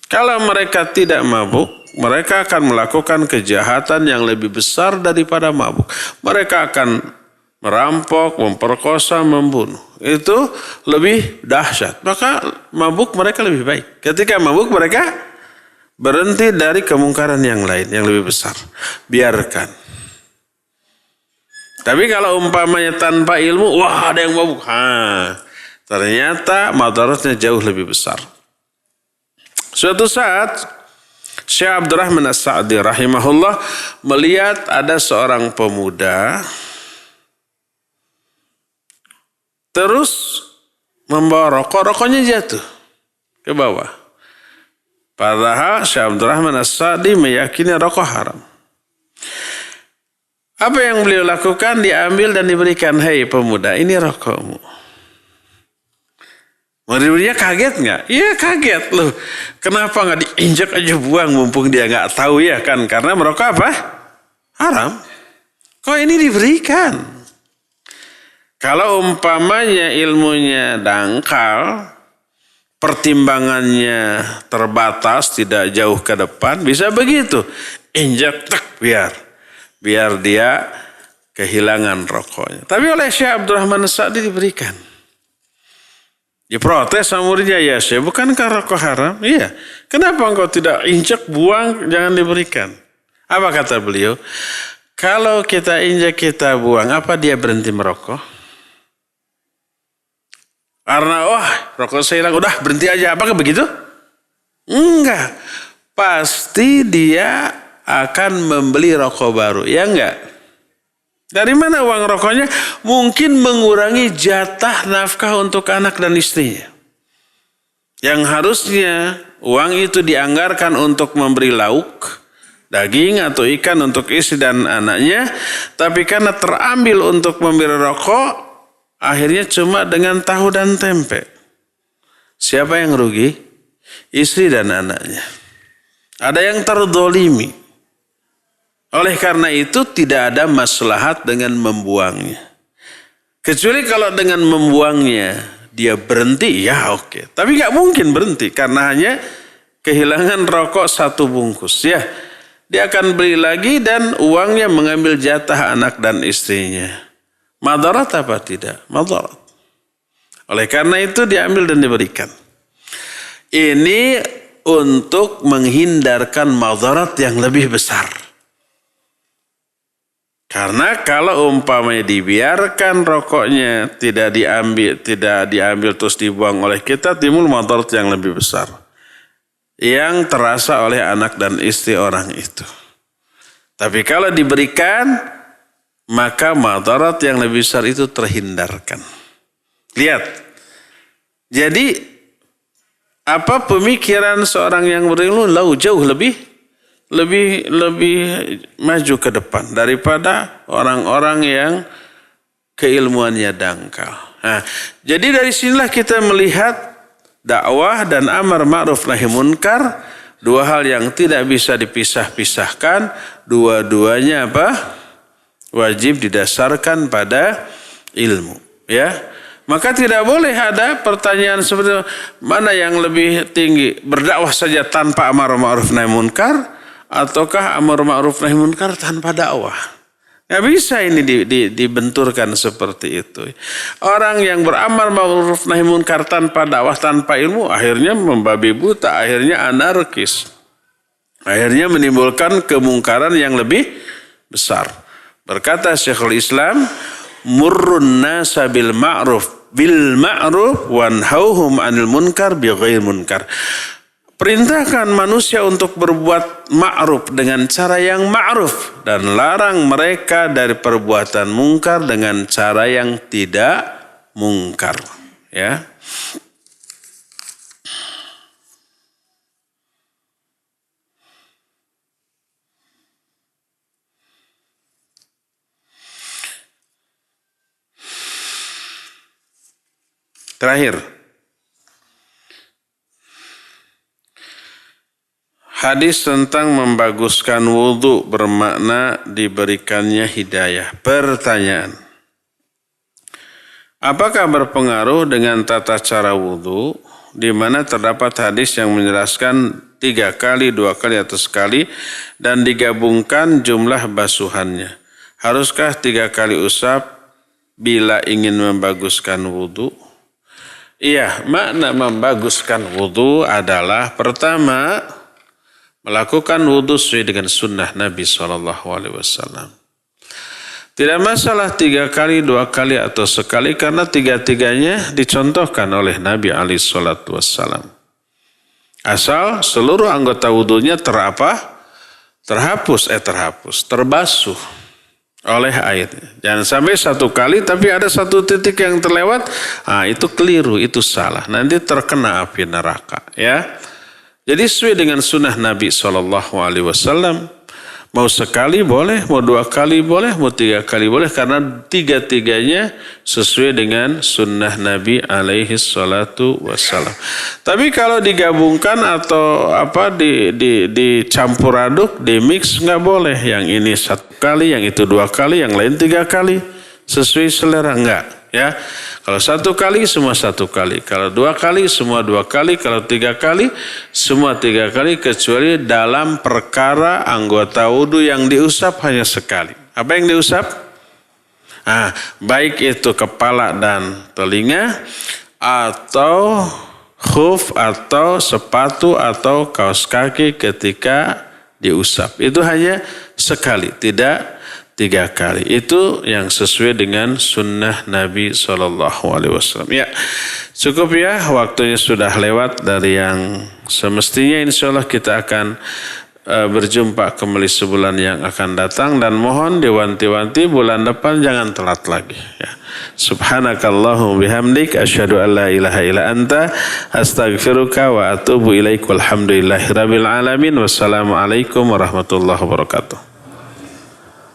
Kalau mereka tidak mabuk, mereka akan melakukan kejahatan yang lebih besar daripada mabuk. Mereka akan merampok, memperkosa, membunuh. Itu lebih dahsyat. Maka mabuk mereka lebih baik. Ketika mabuk mereka berhenti dari kemungkaran yang lain, yang lebih besar. Biarkan. Tapi kalau umpamanya tanpa ilmu, wah ada yang mabuk. Ternyata madaratnya jauh lebih besar. Suatu saat, Syekh Abdurrahman As-Sa'di rahimahullah melihat ada seorang pemuda terus membawa rokok, rokoknya jatuh ke bawah. Padahal Syekh Abdurrahman As-Sa'di meyakini rokok haram. Apa yang beliau lakukan? Diambil dan diberikan, "Hei pemuda, ini rokokmu." Murid-muridnya kaget nggak? Iya kaget loh. Kenapa nggak diinjak aja buang mumpung dia nggak tahu ya kan? Karena merokok apa? Haram. Kok ini diberikan? Kalau umpamanya ilmunya dangkal, pertimbangannya terbatas, tidak jauh ke depan, bisa begitu. Injak tak biar dia kehilangan rokoknya. Tapi oleh Syekh Abdurrahman As-Sa'di diberikan. Dia protes sama muridnya, "Ya Syekh, bukankah rokok haram?" "Iya." "Kenapa engkau tidak injak, buang, jangan diberikan?" Apa kata beliau? Kalau kita injak, kita buang, apa dia berhenti merokok? Karena rokok saya hilang, udah berhenti aja. Apakah begitu? Enggak. Pasti dia akan membeli rokok baru, ya enggak? Dari mana uang rokoknya? Mungkin mengurangi jatah nafkah untuk anak dan istrinya. Yang harusnya uang itu dianggarkan untuk memberi lauk, daging atau ikan untuk istri dan anaknya. Tapi karena terambil untuk memberi rokok, akhirnya cuma dengan tahu dan tempe. Siapa yang rugi? Istri dan anaknya. Ada yang terdolimi. Oleh karena itu tidak ada maslahat dengan membuangnya. Kecuali kalau dengan membuangnya dia berhenti, ya oke. Tapi gak mungkin berhenti karena hanya kehilangan rokok 1 bungkus. Ya, dia akan beli lagi dan uangnya mengambil jatah anak dan istrinya. Madarat apa tidak? Madarat. Oleh karena itu diambil dan diberikan. Ini untuk menghindarkan madarat yang lebih besar. Karena kalau umpamanya dibiarkan rokoknya tidak diambil terus dibuang oleh kita, timbul madarat yang lebih besar yang terasa oleh anak dan istri orang itu. Tapi kalau diberikan, maka madarat yang lebih besar itu terhindarkan. Lihat. Jadi apa pemikiran seorang yang berilmu jauh lebih maju ke depan daripada orang-orang yang keilmuannya dangkal. Nah, jadi dari sinilah kita melihat dakwah dan amar ma'ruf nahi munkar, 2 hal yang tidak bisa dipisah-pisahkan, dua-duanya apa? Wajib didasarkan pada ilmu, ya. Maka tidak boleh ada pertanyaan seperti mana yang lebih tinggi, berdakwah saja tanpa amar ma'ruf nahi munkar ataukah amar ma'ruf nahi munkar tanpa dakwah. Nggak bisa ini dibenturkan seperti itu. Orang yang beramar ma'ruf nahi munkar tanpa dakwah, tanpa ilmu, akhirnya membabi buta, akhirnya anarkis. Akhirnya menimbulkan kemungkaran yang lebih besar. Berkata Syekhul Islam, murrun nasa bil ma'ruf wanhauhum anil munkar bighairi munkar. Perintahkan manusia untuk berbuat ma'ruf dengan cara yang ma'ruf dan larang mereka dari perbuatan mungkar dengan cara yang tidak mungkar, ya. Terakhir, hadis tentang membaguskan wudhu bermakna diberikannya hidayah. Pertanyaan, apakah berpengaruh dengan tata cara wudhu, di mana terdapat hadis yang menjelaskan 3 kali, 2 kali atau sekali, dan digabungkan jumlah basuhannya. Haruskah 3 kali usap bila ingin membaguskan wudhu? Iya, makna membaguskan wudhu adalah pertama, melakukan wudhu sesuai dengan sunnah Nabi SAW. Tidak masalah 3 kali, 2 kali atau sekali, karena 3-3-nya dicontohkan oleh Nabi SAW. Asal seluruh anggota wudhunya terbasuh oleh air. Jangan sampai 1 kali tapi ada 1 titik yang terlewat, itu keliru, itu salah. Nanti terkena api neraka, ya. Jadi sesuai dengan sunnah Nabi SAW. Mau sekali boleh, mau 2 kali boleh, mau 3 kali boleh, karena 3-3-nya sesuai dengan sunnah Nabi SAW. Tapi kalau digabungkan atau dicampur aduk, dimix, nggak boleh. Yang ini 1 kali, yang itu 2 kali, yang lain 3 kali, sesuai selera, enggak. Ya, kalau 1 kali semua 1 kali, kalau 2 kali semua 2 kali, kalau 3 kali semua 3 kali, kecuali dalam perkara anggota wudhu yang diusap hanya sekali. Apa yang diusap? Baik itu kepala dan telinga, atau khuf, atau sepatu, atau kaos kaki ketika diusap. Itu hanya sekali, tidak 3 kali. Itu yang sesuai dengan sunnah Nabi SAW. Ya, cukup ya, waktunya sudah lewat dari yang semestinya. Insya Allah kita akan berjumpa kembali sebulan yang akan datang, dan mohon diwanti-wanti bulan depan jangan telat lagi. Ya. Subhanakallahumma bihamdik, asyhadu an la ilaha illa anta, astaghfiruka wa atubu ilaik. Walhamdulillahirabbil alamin. Wassalamualaikum warahmatullahi wabarakatuh.